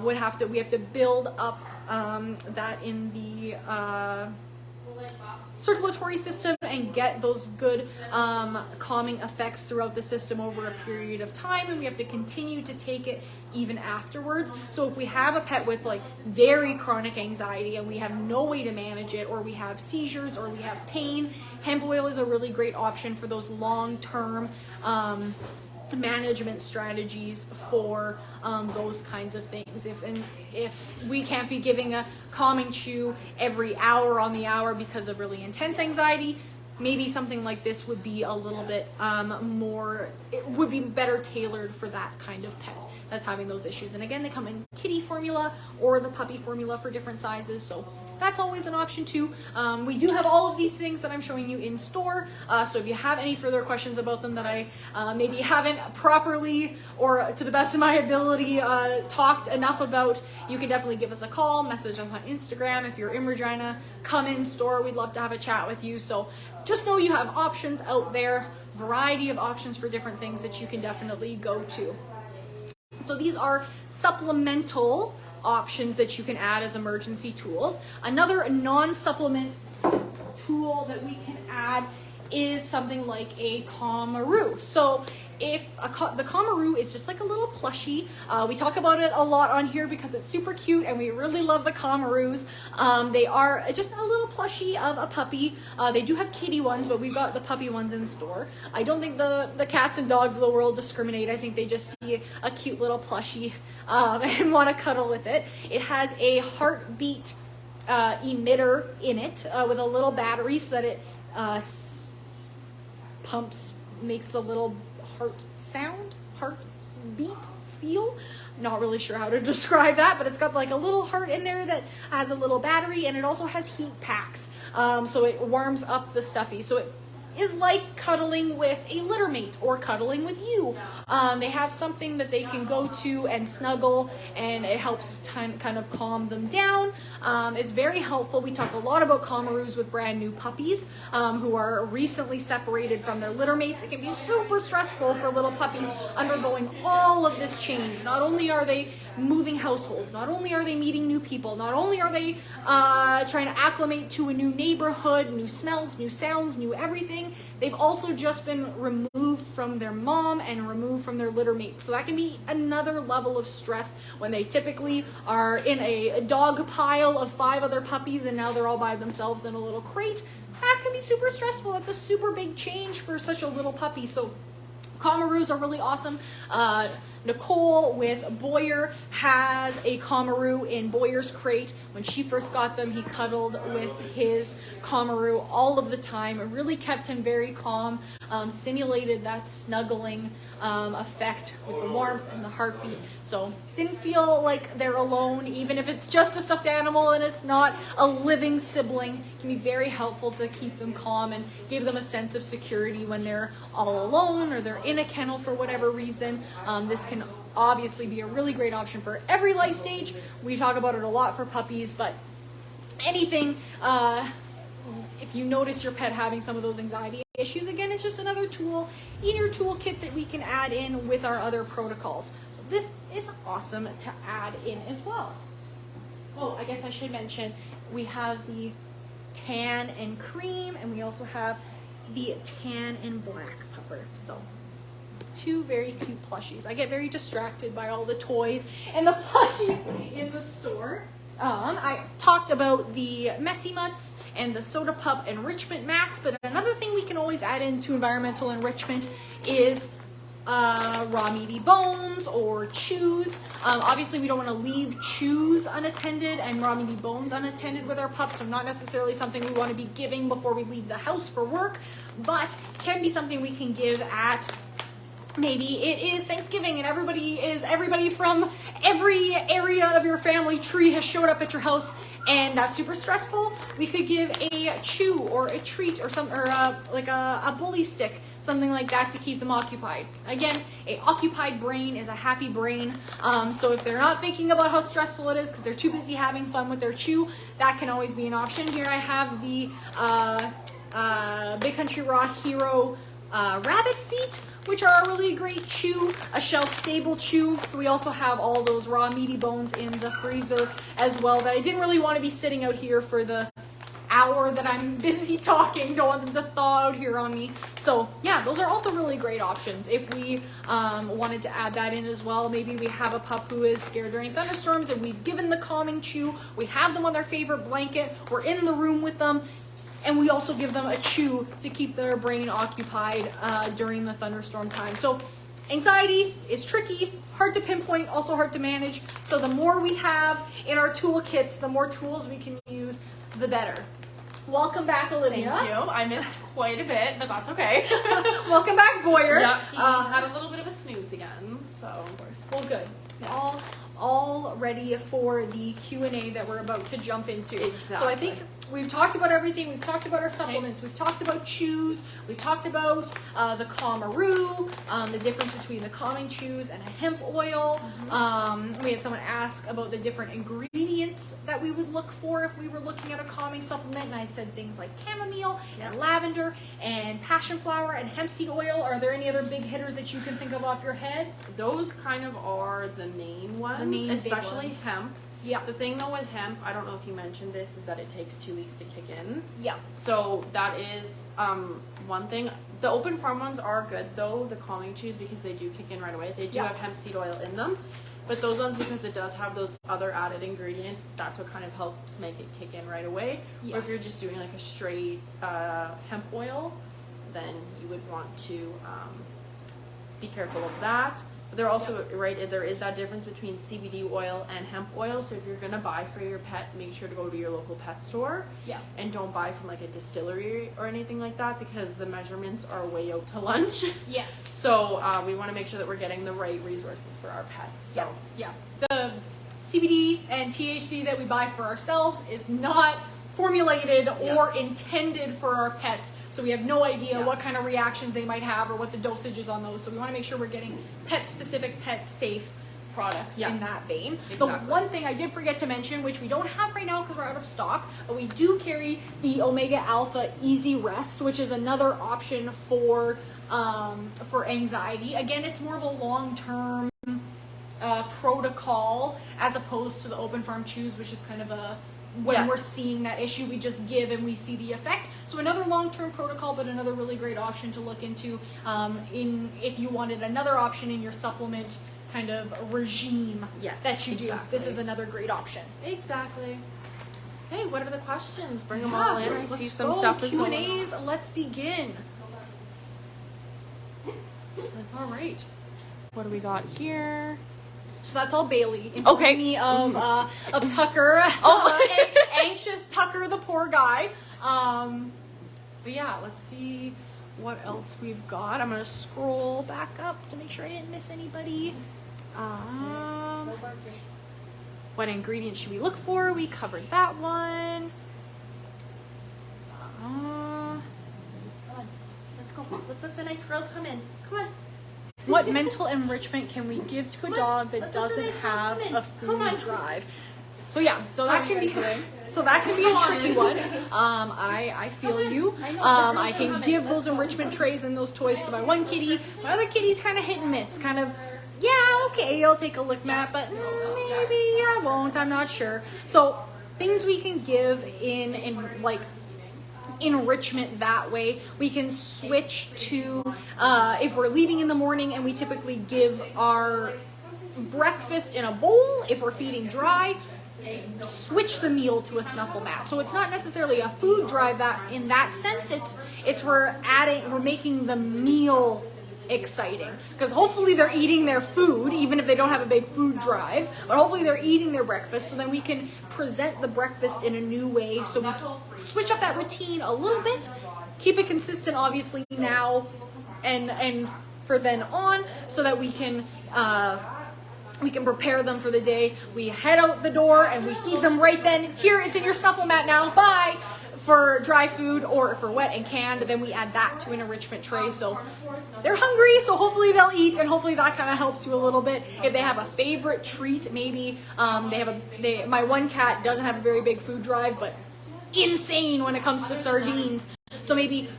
We have to build up that in the circulatory system and get those good calming effects throughout the system over a period of time, and we have to continue to take it even afterwards. So if we have a pet with like very chronic anxiety and we have no way to manage it, or we have seizures, or we have pain, hemp oil is a really great option for those long-term management strategies for those kinds of things. If we can't be giving a calming chew every hour on the hour because of really intense anxiety, maybe something like this would be a little bit more, it would be better tailored for that kind of pet that's having those issues. And again, they come in kitty formula or the puppy formula for different sizes, so that's always an option too. We do have all of these things that I'm showing you in store, so if you have any further questions about them that I maybe haven't properly or to the best of my ability talked enough about, you can definitely give us a call, message us on Instagram. If you're in Regina, come in store, we'd love to have a chat with you. So just know you have options out there, variety of options for different things that you can definitely go to. So these are supplemental options that you can add as emergency tools. Another non-supplement tool that we can add is something like a Comaroo. So if the Comaroo is just like a little plushie, we talk about it a lot on here because it's super cute and we really love the Comaroos. They are just a little plushie of a puppy. They do have kitty ones, but we've got the puppy ones in store. I don't think the cats and dogs of the world discriminate. I think they just see a cute little plushie and want to cuddle with it. It has a heartbeat emitter in it with a little battery so that it makes the little heartbeat feel. Not really sure how to describe that, but it's got like a little heart in there that has a little battery, and it also has heat packs, so it warms up the stuffy. So it is like cuddling with a litter mate or cuddling with you. They have something that they can go to and snuggle, and it helps kind of calm them down. It's very helpful. We talk a lot about Comaroos with brand new puppies who are recently separated from their litter mates. It can be super stressful for little puppies undergoing all of this change. Not only are they moving households, not only are they meeting new people, not only are they trying to acclimate to a new neighborhood, new smells, new sounds, new everything, they've also just been removed from their mom and removed from their litter mate. So that can be another level of stress when they typically are in a dog pile of 5 other puppies and now they're all by themselves in a little crate. That can be super stressful. It's a super big change for such a little puppy. So Comaroos are really awesome. Nicole with Boyer has a Comaroo in Boyer's crate. When she first got them, he cuddled with his Comaroo all of the time. It really kept him very calm, simulated that snuggling effect with the warmth and the heartbeat. So didn't feel like they're alone, even if it's just a stuffed animal and it's not a living sibling. It can be very helpful to keep them calm and give them a sense of security when they're all alone or they're in a kennel for whatever reason. This can obviously be a really great option for every life stage. We talk about it a lot for puppies, but anything, if you notice your pet having some of those anxiety issues, again, it's just another tool in your toolkit that we can add in with our other protocols. So this is awesome to add in as well. Oh, I guess I should mention, we have the tan and cream, and we also have the tan and black pupper. So 2 very cute plushies. I get very distracted by all the toys and the plushies in the store. I talked about the Messy Mutts and the Soda Pup enrichment mats, but another thing we can always add into environmental enrichment is raw meaty bones or chews. Obviously, we don't want to leave chews unattended and raw meaty bones unattended with our pups, so not necessarily something we want to be giving before we leave the house for work, but can be something we can give at maybe it is Thanksgiving and everybody from every area of your family tree has showed up at your house, and that's super stressful. We could give a chew or a treat or like a bully stick, something like that to keep them occupied. Again, a occupied brain is a happy brain. So if they're not thinking about how stressful it is because they're too busy having fun with their chew, that can always be an option. Here I have the Big Country Raw Hero rabbit feet, which are a really great chew, a shelf-stable chew. We also have all those raw meaty bones in the freezer as well that I didn't really want to be sitting out here for the hour that I'm busy talking. Don't want them to thaw out here on me. So yeah, those are also really great options. If we wanted to add that in as well, maybe we have a pup who is scared during thunderstorms and we've given the calming chew, we have them on their favorite blanket, we're in the room with them, and we also give them a chew to keep their brain occupied during the thunderstorm time. So anxiety is tricky, hard to pinpoint, also hard to manage. So the more we have in our toolkits, the more tools we can use, the better. Welcome back, Olivia. Thank you. I missed quite a bit, but that's okay. Welcome back, Boyer. Yeah, he had a little bit of a snooze again, so of course. Well, good. Yes. All ready for the Q&A that we're about to jump into. Exactly. So I think we've talked about everything. We've talked about our supplements. We've talked about chews. We've talked about the Calmaroo, the difference between the calming chews and a hemp oil. We had someone ask about the different ingredients that we would look for if we were looking at a calming supplement, and I said things like chamomile and lavender and passion flower and hemp seed oil. Are there any other big hitters that you can think of off your head? Those kind of are the main ones, especially hemp. Yeah. The thing though with hemp, I don't know if you mentioned this, is that it takes 2 weeks to kick in. Yeah. So that is one thing. The open farm ones are good though, the calming chews, because they do kick in right away. They do have hemp seed oil in them. But those ones, because it does have those other added ingredients, that's what kind of helps make it kick in right away. Yes. Or if you're just doing like a straight hemp oil, then you would want to be careful of that. They're also, right, there is that difference between CBD oil and hemp oil. So if you're going to buy for your pet, make sure to go to your local pet store. Yeah. And don't buy from like a distillery or anything like that, because the measurements are way out to lunch. Yes. So we want to make sure that we're getting the right resources for our pets. So. Yeah. The CBD and THC that we buy for ourselves is not formulated or intended for our pets, so we have no idea what kind of reactions they might have or what the dosage is on those. So we want to make sure we're getting pet-specific, pet-safe products in that vein. Exactly. The one thing I did forget to mention, which we don't have right now because we're out of stock, but we do carry the Omega Alpha Easy Rest, which is another option for anxiety. Again, it's more of a long-term protocol as opposed to the open farm chews, which is kind of a when we're seeing that issue, we just give and we see the effect. So another long-term protocol, but another really great option to look into if you wanted another option in your supplement kind of regime that you do. This is another great option. Exactly. Hey, what are the questions? Bring them all in. I see some stuff is Q&As. Let's begin. All right. What do we got here? So that's all Bailey. Informing me of Tucker. Anxious Tucker, the poor guy. But yeah, let's see what else we've got. I'm gonna scroll back up to make sure I didn't miss anybody. What ingredients should we look for? We covered that one. Let's go. Let's let the nice girls come in. Come on. What mental enrichment can we give to a dog that doesn't have a food drive? So yeah, so that can be a tricky one. I feel you. I can give those enrichment trays and those toys to my one kitty. My other kitty's kind of hit and miss. Kind of, yeah, okay, I'll take a lick mat, but maybe I won't. I'm not sure. So things we can give in like enrichment that way. We can switch to if we're leaving in the morning and we typically give our breakfast in a bowl. If we're feeding dry, switch the meal to a snuffle mat. So it's not necessarily a food drive that in that sense. It's we're making the meal exciting, because hopefully they're eating their food even if they don't have a big food drive, but hopefully they're eating their breakfast, so then we can present the breakfast in a new way. So we switch up that routine a little bit, keep it consistent obviously now and for then on, so that we can prepare them for the day. We head out the door and we feed them right then. Here, it's in your snuffle mat now, bye, for dry food, or for wet and canned, then we add that to an enrichment tray. So they're hungry, so hopefully they'll eat, and hopefully that kind of helps you a little bit. If they have a favorite treat, maybe my one cat doesn't have a very big food drive, but insane when it comes to sardines. So maybe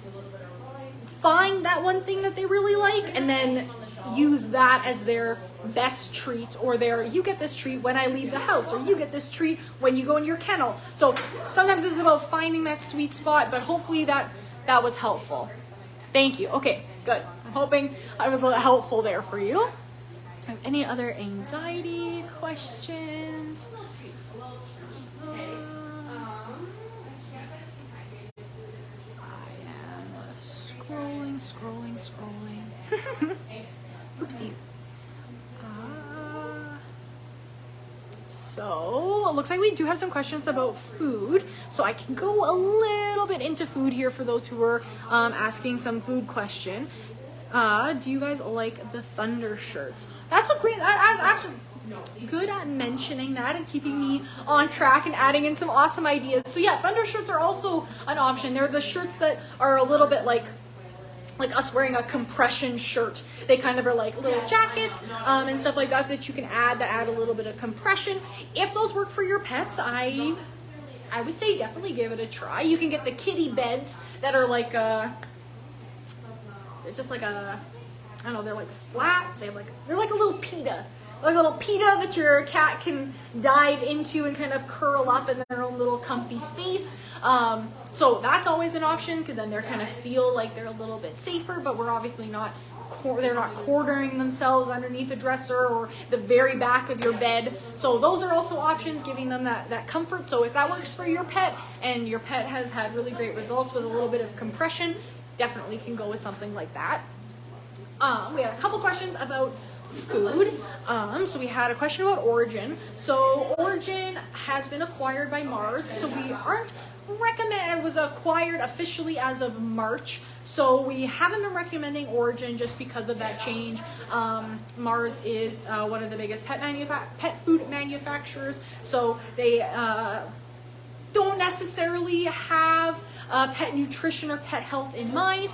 find that one thing that they really like, and then use that as their best treat, or you get this treat when I leave the house, or you get this treat when you go in your kennel. So sometimes it's about finding that sweet spot, but hopefully that was helpful. Thank you. Okay, good. I'm hoping I was helpful there for you. Any other anxiety questions? I am scrolling. Oopsie. So it looks like we do have some questions about food, so I can go a little bit into food here for those who were asking some food question. Do you guys like the Thunder shirts? That's a great, I'm actually good at mentioning that and keeping me on track and adding in some awesome ideas. So yeah, Thunder shirts are also an option. They're the shirts that are a little bit like us wearing a compression shirt. They kind of are like little jackets and stuff like that you can add a little bit of compression. If those work for your pets, I would say definitely give it a try. You can get the kitty beds that are like they're just like I don't know, they're like flat. They're like a little pita. Like a little pita that your cat can dive into and kind of curl up in their own little comfy space. So that's always an option, because then they kind of feel like they're a little bit safer, but we're obviously they're not quartering themselves underneath the dresser or the very back of your bed. So those are also options, giving them that comfort. So if that works for your pet and your pet has had really great results with a little bit of compression, definitely can go with something like that. We had a couple questions about food. So we had a question about Origin. So Origin has been acquired by Mars, so we aren't recommend. It was acquired officially as of March, so we haven't been recommending Origin just because of that change. Mars is one of the biggest pet food manufacturers, so they don't necessarily have pet nutrition or pet health in mind.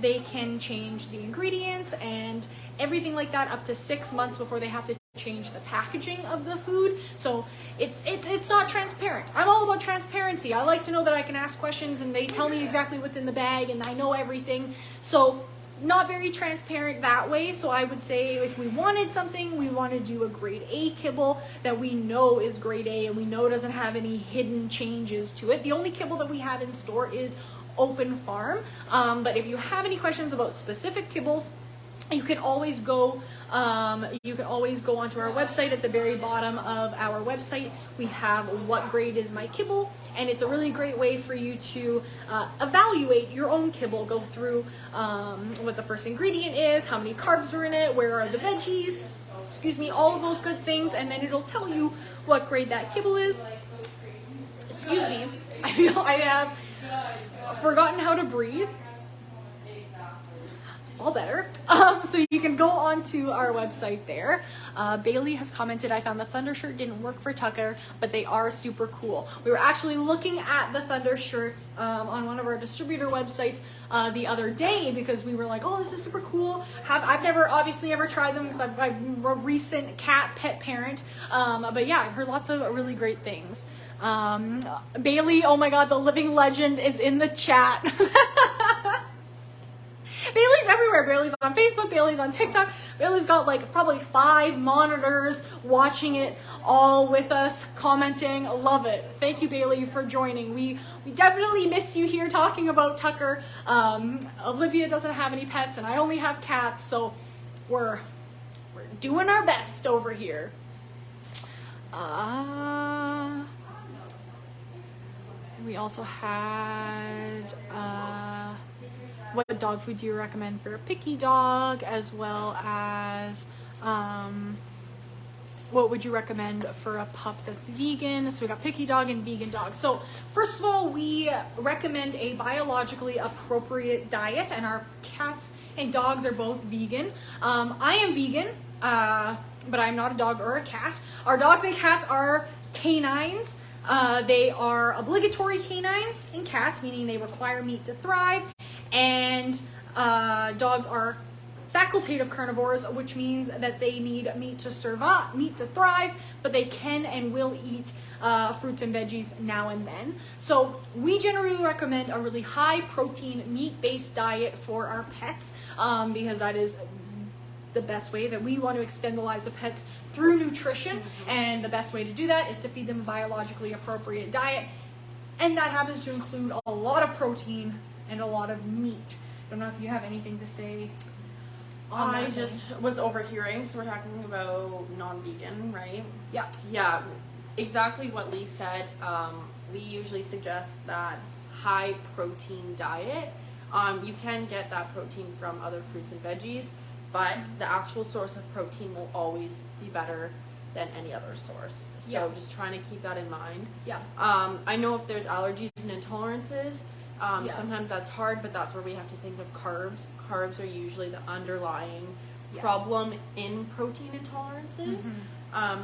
They can change the ingredients and everything like that up to 6 months before they have to change the packaging of the food. So it's not transparent. I'm all about transparency. I like to know that I can ask questions and they tell me exactly what's in the bag and I know everything. So not very transparent that way. So I would say if we wanted something, we want to do a grade A kibble that we know is grade A and we know doesn't have any hidden changes to it. The only kibble that we have in store is Open Farm, but if you have any questions about specific kibbles, you can always go onto our website. At the very bottom of our website, we have what grade is my kibble, and it's a really great way for you to evaluate your own kibble. Go through what the first ingredient is, how many carbs are in it, where are the veggies, all of those good things, and then it'll tell you what grade that kibble is. I feel I have forgotten how to breathe. All better. So you can go on to our website there. Bailey has commented, I found the Thunder shirt didn't work for Tucker, but they are super cool. We were actually looking at the Thunder shirts on one of our distributor websites the other day because we were like, oh, this is super cool. I've never obviously ever tried them because I'm a recent cat pet parent. But yeah, I've heard lots of really great things. Bailey, oh my god, the living legend is in the chat. Bailey's everywhere. Bailey's on Facebook, Bailey's on TikTok. Bailey's got like probably 5 monitors watching it all with us, commenting. Love it. Thank you, Bailey, for joining. We definitely miss you here talking about Tucker. Olivia doesn't have any pets and I only have cats, so we're doing our best over here. We also had what dog food do you recommend for a picky dog, as well as what would you recommend for a pup that's vegan? So we got picky dog and vegan dog. So first of all, we recommend a biologically appropriate diet, and our cats and dogs are both vegan. I am vegan, but I'm not a dog or a cat. Our dogs and cats are canines. They are obligatory canines in cats, meaning they require meat to thrive, and dogs are facultative carnivores, which means that they need meat to thrive, but they can and will eat fruits and veggies now and then. So we generally recommend a really high protein, meat-based diet for our pets, because that is the best way that we want to extend the lives of pets through nutrition. And the best way to do that is to feed them a biologically appropriate diet. And that happens to include a lot of protein and a lot of meat. I don't know if you have anything to say on that. I just was overhearing, so we're talking about non-vegan, right? Yeah. Yeah, exactly what Lee said. We usually suggest that high protein diet. You can get that protein from other fruits and veggies, but the actual source of protein will always be better than any other source. So just trying to keep that in mind. Yeah. I know if there's allergies and intolerances, sometimes that's hard, but that's where we have to think of carbs. Carbs are usually the underlying problem in protein intolerances.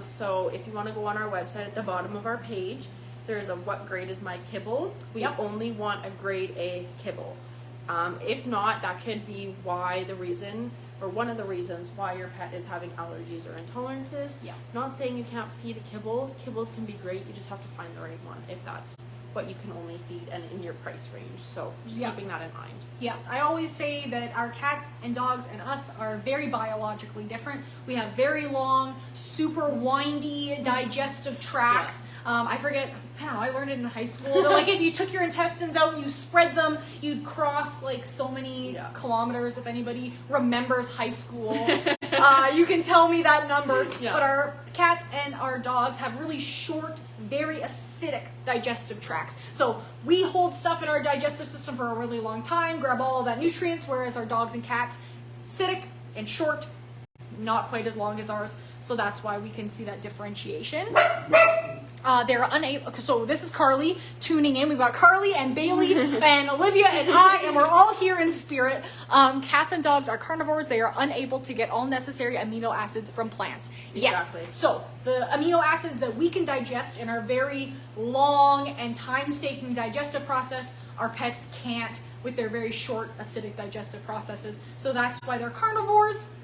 So if you want to go on our website, at the bottom of our page, there's a what grade is my kibble. We only want a grade A kibble. If not, that could be why the reason, or one of the reasons why your pet is having allergies or intolerances. Not saying you can't feed a kibble. Kibbles can be great. You just have to find the right one if that's what you can only feed and in your price range. So just keeping that in mind. Yeah, I always say that our cats and dogs and us are very biologically different. We have very long, super windy digestive tracts. I forget, I don't know, I learned it in high school, but like if you took your intestines out and you spread them, you'd cross like so many kilometers. If anybody remembers high school, you can tell me that number. But our cats and our dogs have really short, very acidic digestive tracts. So we hold stuff in our digestive system for a really long time, grab all of that nutrients, whereas our dogs and cats, acidic and short, not quite as long as ours. So that's why we can see that differentiation. They're unable, so this is Carly tuning in. We've got Carly and Bailey and Olivia and I, and we're all here in spirit. Cats and dogs are carnivores. They are unable to get all necessary amino acids from plants. Exactly. Yes. So the amino acids that we can digest in our very long and time-taking digestive process, our pets can't with their very short acidic digestive processes. So that's why they're carnivores.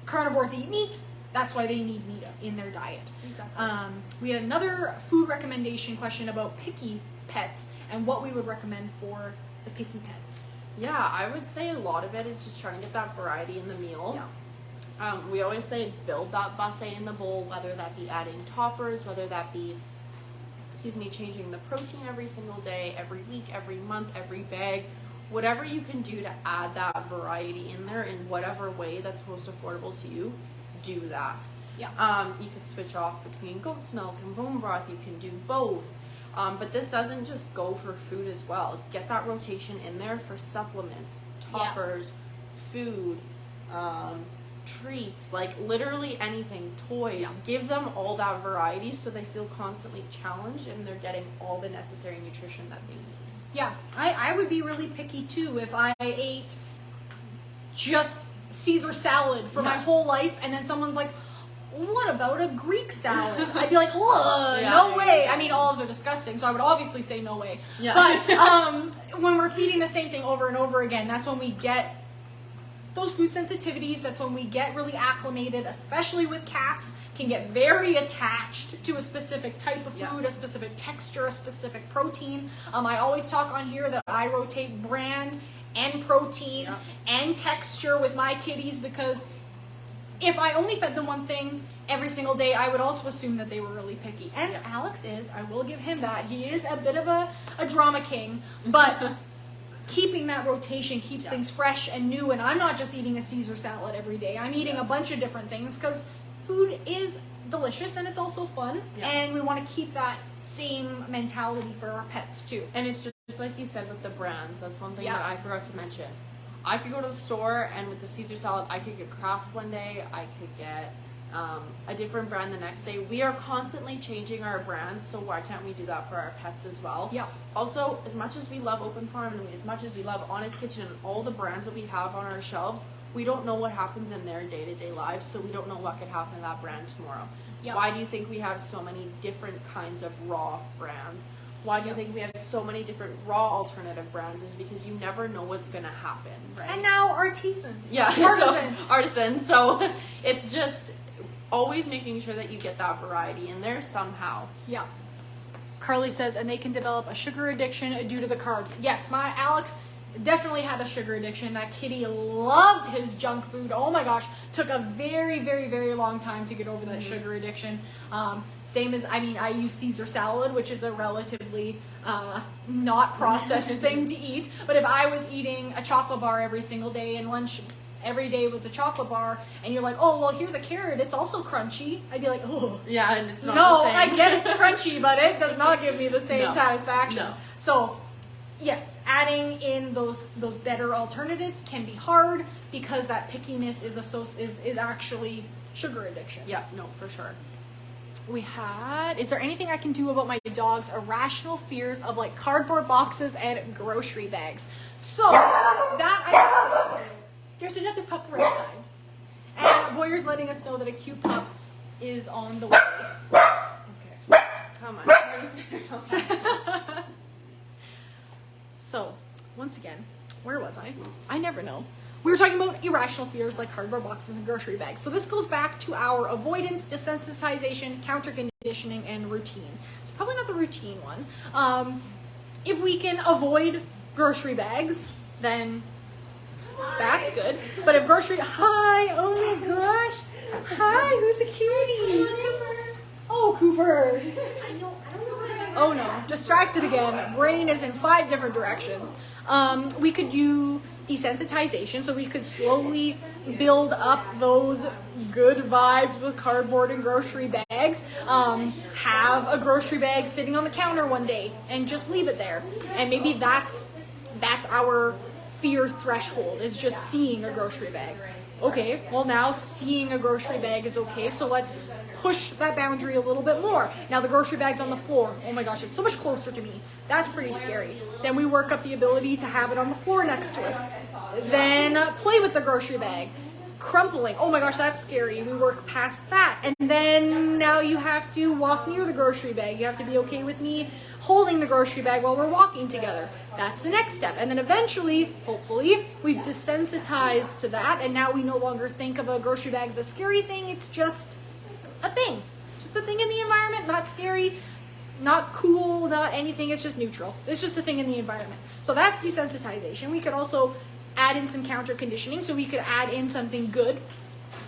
Carnivores eat meat. That's why they need meat in their diet. Exactly. We had another food recommendation question about picky pets and what we would recommend for the picky pets. Yeah, I would say a lot of it is just trying to get that variety in the meal. We always say build that buffet in the bowl, whether that be adding toppers, whether that be, changing the protein every single day, every week, every month, every bag. Whatever you can do to add that variety in there in whatever way that's most affordable to you, do that. You could switch off between goat's milk and bone broth. You can do both. But this doesn't just go for food as well. Get that rotation in there for supplements, toppers, food, treats, like literally anything, toys. Give them all that variety so they feel constantly challenged and they're getting all the necessary nutrition that they need. Yeah, I would be really picky too if I ate just Caesar salad for my whole life and then someone's like, what about a Greek salad? I'd be like, no way. I mean, olives are disgusting, so I would obviously say no way. But when we're feeding the same thing over and over again, that's when we get those food sensitivities. That's when we get really acclimated, especially with cats, can get very attached to a specific type of food, a specific texture, a specific protein. I always talk on here that I rotate brand and protein and texture with my kitties, because if I only fed them one thing every single day, I would also assume that they were really picky. And Alex is, I will give him that. He is a bit of a drama king, but keeping that rotation keeps things fresh and new, and I'm not just eating a Caesar salad every day. I'm eating a bunch of different things because food is delicious and it's also fun, and we want to keep that same mentality for our pets too. And it's just like you said with the brands, that's one thing that I forgot to mention. I could go to the store and with the Caesar salad, I could get Kraft one day, I could get a different brand the next day. We are constantly changing our brands, so why can't we do that for our pets as well? Also, as much as we love Open Farm and as much as we love Honest Kitchen and all the brands that we have on our shelves, we don't know what happens in their day-to-day lives, so we don't know what could happen to that brand tomorrow. Why do you think we have so many different kinds of raw brands? Why do you think we have so many different raw alternative brands? Is because you never know what's going to happen, right? And now artisan. Artisan. So it's just, always making sure that you get that variety in there somehow. Yeah. Carly says, and they can develop a sugar addiction due to the carbs. Yes, my Alex definitely had a sugar addiction. That kitty loved his junk food. Oh my gosh, took a very, very, very long time to get over that sugar addiction. Same as, I mean, I use Caesar salad, which is a relatively not processed thing to eat. But if I was eating a chocolate bar every single day and lunch every day was a chocolate bar, and you're like, oh, well, here's a carrot, it's also crunchy, I'd be like, oh. Yeah, and it's not no, the same. I get it's crunchy, but it does not give me the same satisfaction. No. So, yes, adding in those better alternatives can be hard because that pickiness is actually sugar addiction. Yeah, no, for sure. Is there anything I can do about my dog's irrational fears of like cardboard boxes and grocery bags? So, that I would say, there's another pup right outside. And Boyer's letting us know that a cute pup is on the way. Okay. Come on. So, once again, where was I? I never know. We were talking about irrational fears like cardboard boxes and grocery bags. So this goes back to our avoidance, desensitization, counter-conditioning, and routine. It's probably not the routine one. If we can avoid grocery bags, then that's good. But if hi, oh my gosh. Hi, who's a cutie? Oh, Cooper. Oh no, distracted again. Brain is in 5 different directions. We could do desensitization, so we could slowly build up those good vibes with cardboard and grocery bags. Have a grocery bag sitting on the counter one day and just leave it there. And maybe that's our fear threshold, is just seeing a grocery bag. Okay, well now seeing a grocery bag is okay, so let's push that boundary a little bit more. Now the grocery bag's on the floor. Oh my gosh, it's so much closer to me. That's pretty scary. Then we work up the ability to have it on the floor next to us. Then play with the grocery bag. Crumpling. Oh my gosh, that's scary. We work past that. And then now you have to walk near the grocery bag. You have to be okay with me holding the grocery bag while we're walking together. That's the next step. And then eventually, hopefully, we've desensitized to that, and now we no longer think of a grocery bag as a scary thing. It's just a thing. Just a thing in the environment, not scary, not cool, not anything. It's just neutral. It's just a thing in the environment. So that's desensitization. We could also add in some counter conditioning, so we could add in something good.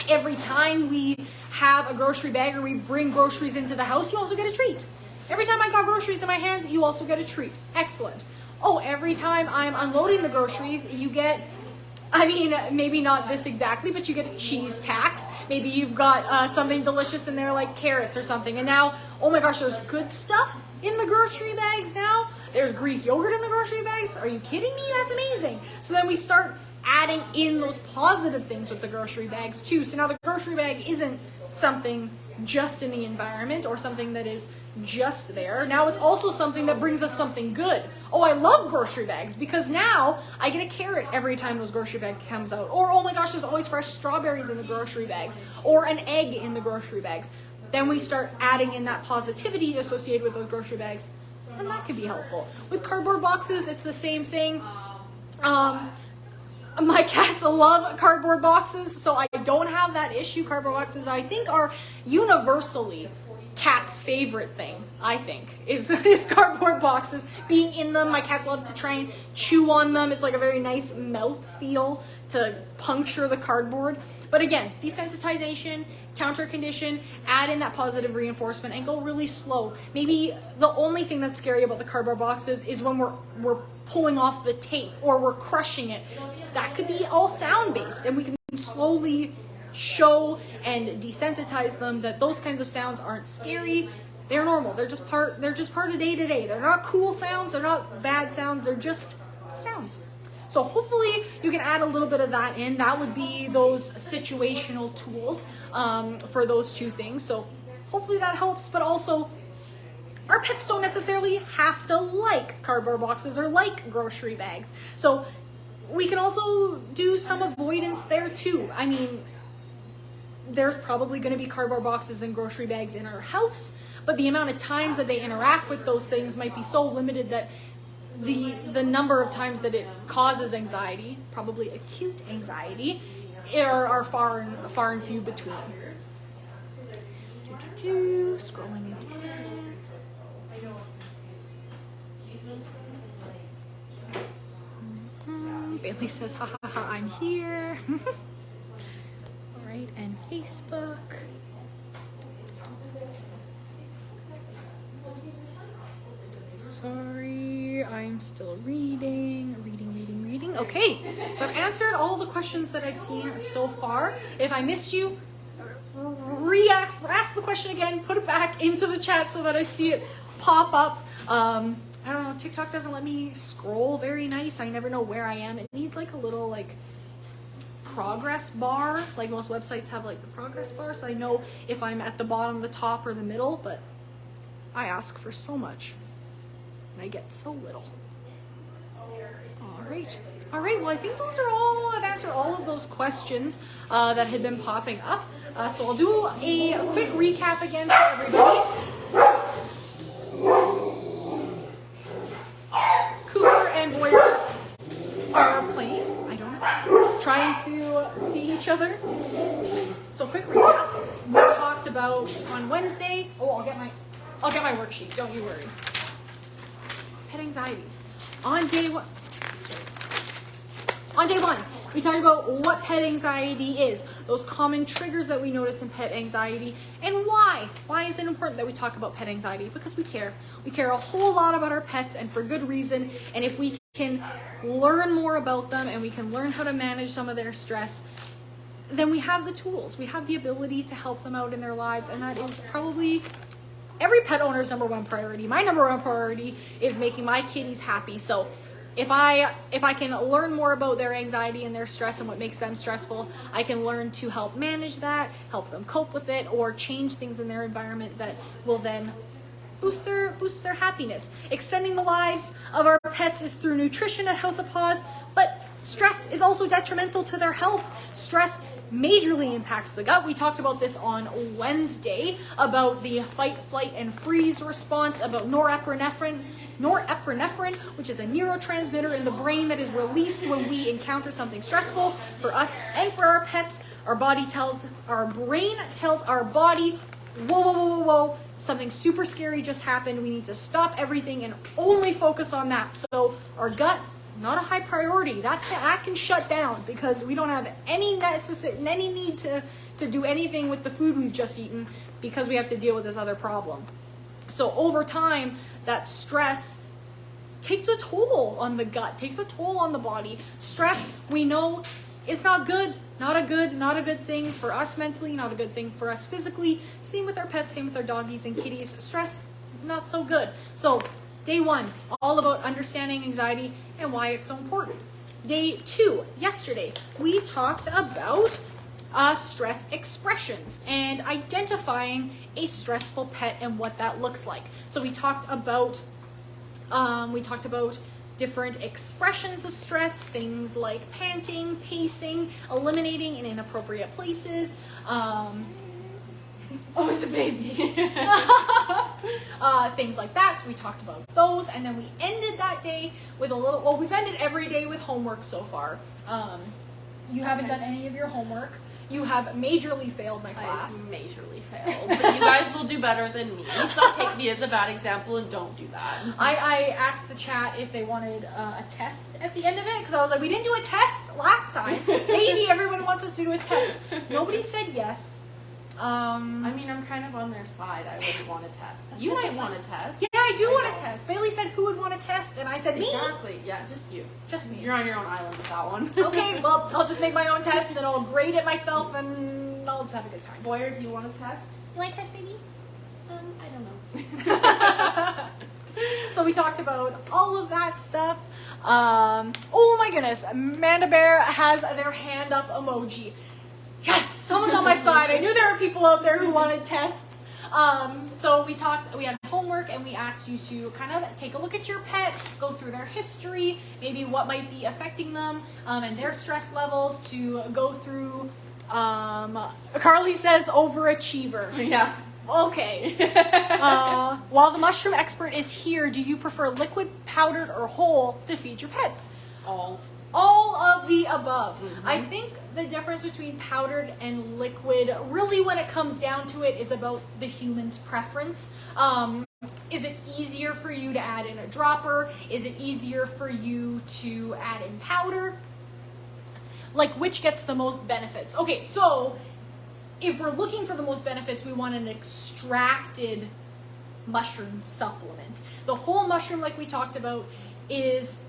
Every time we have a grocery bag or we bring groceries into the house, you also get a treat. Every time I got groceries in my hands, you also get a treat. Excellent. Oh, every time I'm unloading the groceries, you get, I mean, maybe not this exactly, but you get a cheese tax. Maybe you've got something delicious in there like carrots or something. And now, oh my gosh, there's good stuff in the grocery bags now. There's Greek yogurt in the grocery bags. Are you kidding me? That's amazing. So then we start adding in those positive things with the grocery bags too. So now the grocery bag isn't something just in the environment or something that is just there. Now it's also something that brings us something good. Oh, I love grocery bags because now I get a carrot every time those grocery bag comes out. Or, oh my gosh, there's always fresh strawberries in the grocery bags. Or an egg in the grocery bags. Then we start adding in that positivity associated with those grocery bags. And that could be helpful. With cardboard boxes, it's the same thing. My cats love cardboard boxes, so I don't have that issue. Cardboard boxes, I think, are universally cats' favorite thing, I think, is cardboard boxes. Being in them, my cats love to try and chew on them. It's like a very nice mouth feel to puncture the cardboard. But again, desensitization, counter condition, add in that positive reinforcement, and go really slow. Maybe the only thing that's scary about the cardboard boxes is when we're pulling off the tape or we're crushing it. That could be all sound-based, and we can slowly show and desensitize them that those kinds of sounds aren't scary. They're normal. They're just part of day to day. They're not cool sounds. They're not bad sounds. They're just sounds. So hopefully you can add a little bit of that in. That would be those situational tools for those two things. So hopefully that helps. But also, our pets don't necessarily have to like cardboard boxes or like grocery bags. So we can also do some avoidance there too. I mean, there's probably going to be cardboard boxes and grocery bags in our house, but the amount of times that they interact with those things might be so limited that the number of times that it causes anxiety, probably acute anxiety, are far and few between. Scrolling again. Bailey says, ha ha ha, I'm here. All right, and Facebook. Sorry, I'm still reading. Okay, so I've answered all the questions that I've seen so far. If I missed you, ask the question again, put it back into the chat so that I see it pop up. I don't know, TikTok doesn't let me scroll very nice. I never know where I am. It needs like a little like progress bar. Like most websites have like the progress bar, so I know if I'm at the bottom, the top, or the middle, but I ask for so much and I get so little. All right, well I think those are all, I've answered all of those questions that had been popping up. So I'll do a quick recap again for everybody. Cooper and Boyer are playing, I don't know, trying to see each other. So quick recap. We talked about on Wednesday, I'll get my worksheet, don't you worry. Pet anxiety. On day one, we talked about what pet anxiety is, those common triggers that we notice in pet anxiety, and why. Why is it important that we talk about pet anxiety? Because we care. We care a whole lot about our pets, and for good reason. And if we can learn more about them and we can learn how to manage some of their stress, then we have the tools. We have the ability to help them out in their lives, and that is probably every pet owner's number one priority. My number one priority is making my kitties happy. So if I can learn more about their anxiety and their stress and what makes them stressful, I can learn to help manage that, help them cope with it, or change things in their environment that will then boost their happiness. Extending the lives of our pets is through nutrition at House of Paws, but stress is also detrimental to their health. Stress majorly impacts the gut. We talked about this on Wednesday about the fight, flight, and freeze response, about norepinephrine, which is a neurotransmitter in the brain that is released when we encounter something stressful for us and for our pets. Our brain tells our body, whoa, something super scary just happened. We need to stop everything and only focus on that. So our gut, not a high priority. That can shut down because we don't have any need to do anything with the food we've just eaten because we have to deal with this other problem. So over time, that stress takes a toll on the gut, takes a toll on the body. Stress, we know, is not good. Not a good thing for us mentally, not a good thing for us physically. Same with our pets, same with our doggies and kitties. Stress, not so good. So day one, all about understanding anxiety and why it's so important. Day two, yesterday, we talked about stress expressions and identifying a stressful pet and what that looks like. So we talked about different expressions of stress, things like panting, pacing, eliminating in inappropriate places. Oh, it's a baby. Things like that. So we talked about those, and then we ended that day with we've ended every day with homework so far. You haven't done any of your homework. You have majorly failed my class. I majorly failed. But you guys will do better than me. So take me as a bad example and don't do that. I asked the chat if they wanted a test at the end of it because I was like, we didn't do a test last time. Maybe everyone wants us to do a test. Nobody said yes. I mean, I'm kind of on their side. I wouldn't want a test. You might want a test. Yeah, I do want a test. Bailey said who would want a test, and I said me. Exactly. Yeah, just you. Just me. You're on your own island with that one. Okay, well, I'll just make my own test, and I'll grade it myself, and I'll just have a good time. Boyer, do you want a test? You want a test, baby? I don't know. So we talked about all of that stuff. Oh my goodness, Amanda Bear has their hand up emoji. Yes, someone's on my side. I knew there were people out there who wanted tests. So we had homework, and we asked you to kind of take a look at your pet, go through their history, maybe what might be affecting them, and their stress levels, to go through, Carly says overachiever. Yeah. Okay. While the mushroom expert is here, do you prefer liquid, powdered, or whole to feed your pets? All of the above. Mm-hmm. I think the difference between powdered and liquid, really when it comes down to it, is about the human's preference. Is it easier for you to add in a dropper? Is it easier for you to add in powder? Like, which gets the most benefits? Okay, so if we're looking for the most benefits, we want an extracted mushroom supplement. The whole mushroom, like we talked about, is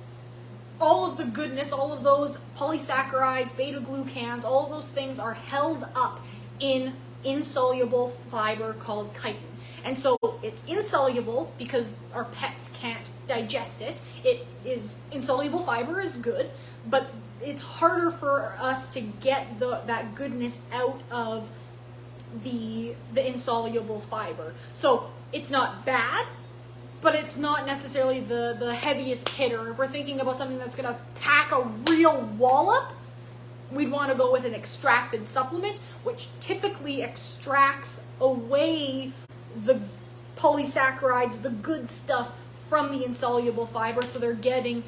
all of the goodness, all of those polysaccharides, beta-glucans, all of those things are held up in insoluble fiber called chitin. And so it's insoluble because our pets can't digest it. It is insoluble fiber is good, but it's harder for us to get that goodness out of the insoluble fiber. So it's not bad, but it's not necessarily the heaviest hitter. If we're thinking about something that's going to pack a real wallop, we'd want to go with an extracted supplement, which typically extracts away the polysaccharides, the good stuff from the insoluble fiber, so they're getting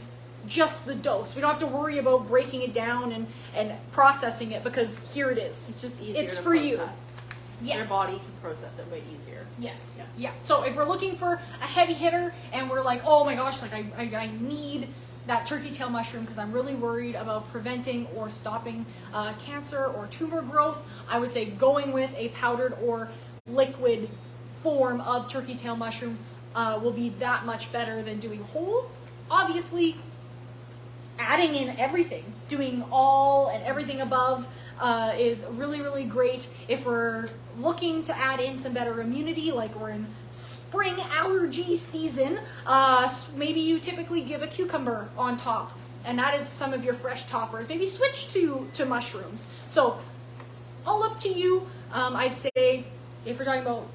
just the dose. We don't have to worry about breaking it down and processing it, because here it is. It's just easier It's to for process. you. Yes. Your body can process it way easier. Yes. Yeah. So if we're looking for a heavy hitter and we're like, oh my gosh, like I need that turkey tail mushroom because I'm really worried about preventing or stopping cancer or tumor growth, I would say going with a powdered or liquid form of turkey tail mushroom will be that much better than doing whole. Obviously, adding in everything, doing all and everything above is really, really great if we're looking to add in some better immunity, like we're in spring allergy season. Maybe you typically give a cucumber on top, and that is some of your fresh toppers. Maybe switch to mushrooms. So all up to you. I'd say if we're talking about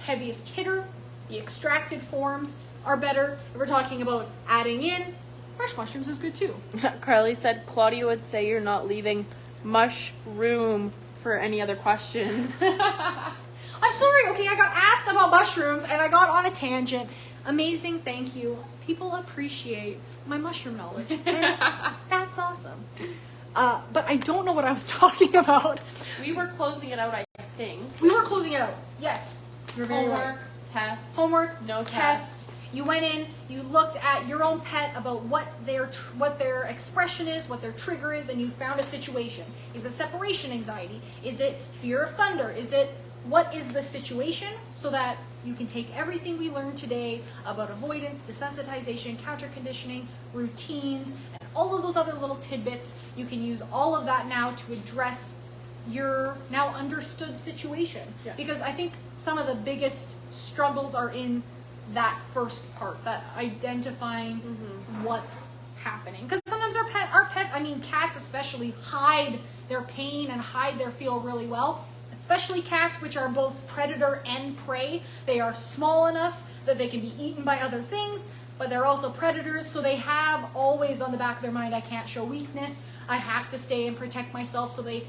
heaviest hitter, the extracted forms are better. If we're talking about adding in, fresh mushrooms is good too. Carly said Claudia would say you're not leaving much room for any other questions. I'm sorry, okay, I got asked about mushrooms and I got on a tangent. Amazing, thank you. People appreciate my mushroom knowledge, and that's awesome. But I don't know what I was talking about. We were closing it out, I think. We were closing it out, yes. You're very Homework, right. tests. Homework, no tests. You went in, you looked at your own pet about what their expression is, what their trigger is, and you found a situation. Is it separation anxiety? Is it fear of thunder? What is the situation, so that you can take everything we learned today about avoidance, desensitization, counter conditioning, routines, and all of those other little tidbits. You can use all of that now to address your now understood situation. Yeah. Because I think some of the biggest struggles are in that first part, that identifying what's happening. Because sometimes our pets, I mean cats especially, hide their pain and hide their feel really well. Especially cats, which are both predator and prey. They are small enough that they can be eaten by other things, but they're also predators, so they have always on the back of their mind, I can't show weakness, I have to stay and protect myself, so they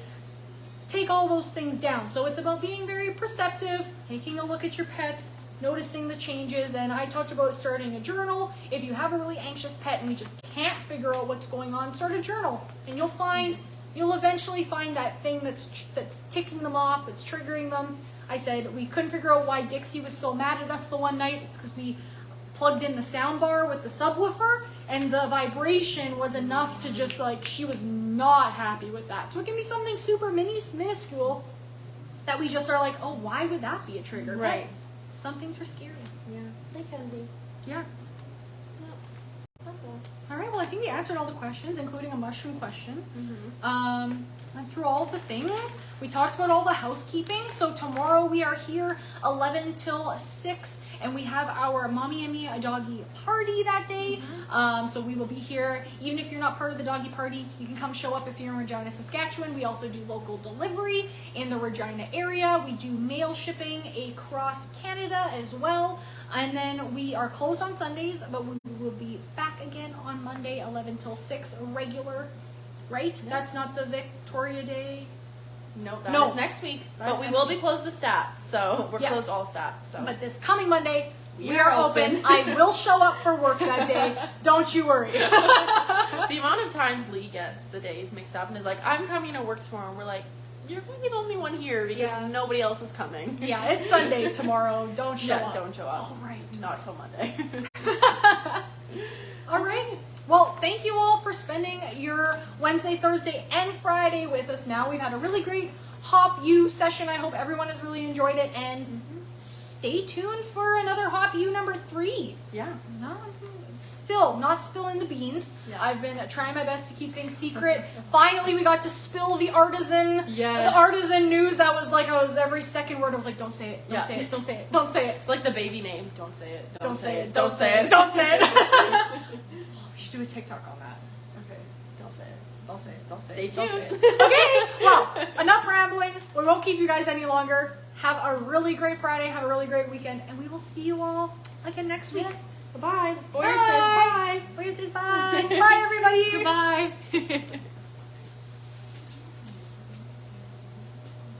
take all those things down. So it's about being very perceptive, taking a look at your pets, noticing the changes. And I talked about starting a journal. If you have a really anxious pet and we just can't figure out what's going on, start a journal, and you'll eventually find that thing that's ticking them off, that's triggering them. I said we couldn't figure out why Dixie was so mad at us the one night. It's because we plugged in the sound bar with the subwoofer, and the vibration was enough to just, like, she was not happy with that. So it can be something super minuscule that we just are like, oh, why would that be a trigger? Right. But some things are scary. Yeah, they can be. Yeah. That's all. All right, well, I think we answered all the questions, including a mushroom question. Went through all of the things. We talked about all the housekeeping. So tomorrow we are here 11 till 6, and we have our Mommy and Me a Doggy party that day. So we will be here. Even if you're not part of the doggy party, you can come show up if you're in Regina, Saskatchewan. We also do local delivery in the Regina area. We do mail shipping across Canada as well. And then we are closed on Sundays, but we will be back again on Monday, 11 till 6, regular, right? Yeah. That's not the Victoria Day. No, that is next week. But we will be closed the stats, so we're closed all stats. So. But this coming Monday, we are are open. I will show up for work that day. Don't you worry. The amount of times Lee gets the days mixed up and is like, I'm coming to work tomorrow. And we're like, you're going to be the only one here because nobody else is coming. Yeah, it's Sunday tomorrow. Don't show up. Don't show up. All right. Not till Monday. All right. Well, thank you all for spending your Wednesday, Thursday, and Friday with us now. We've had a really great Hop U session. I hope everyone has really enjoyed it. And stay tuned for another Hop U number 3. Yeah. Still not spilling the beans. Yeah. I've been trying my best to keep things secret. Finally, we got to spill the artisan news. That was like, I was every second word I was like, don't say it, don't say it, don't say it, don't say it. It's like the baby name. Don't say it. Don't say it. Don't say it. Don't say it. We should do a TikTok on that. Okay. Don't say it. Don't say it. Don't say Stay it. Don't tuned. say it. Okay. Well, enough rambling. We won't keep you guys any longer. Have a really great Friday. Have a really great weekend, and we will see you all again next week. Yes. Bye. Boyer Bye. says bye. Boyer says bye. Bye, everybody. Goodbye.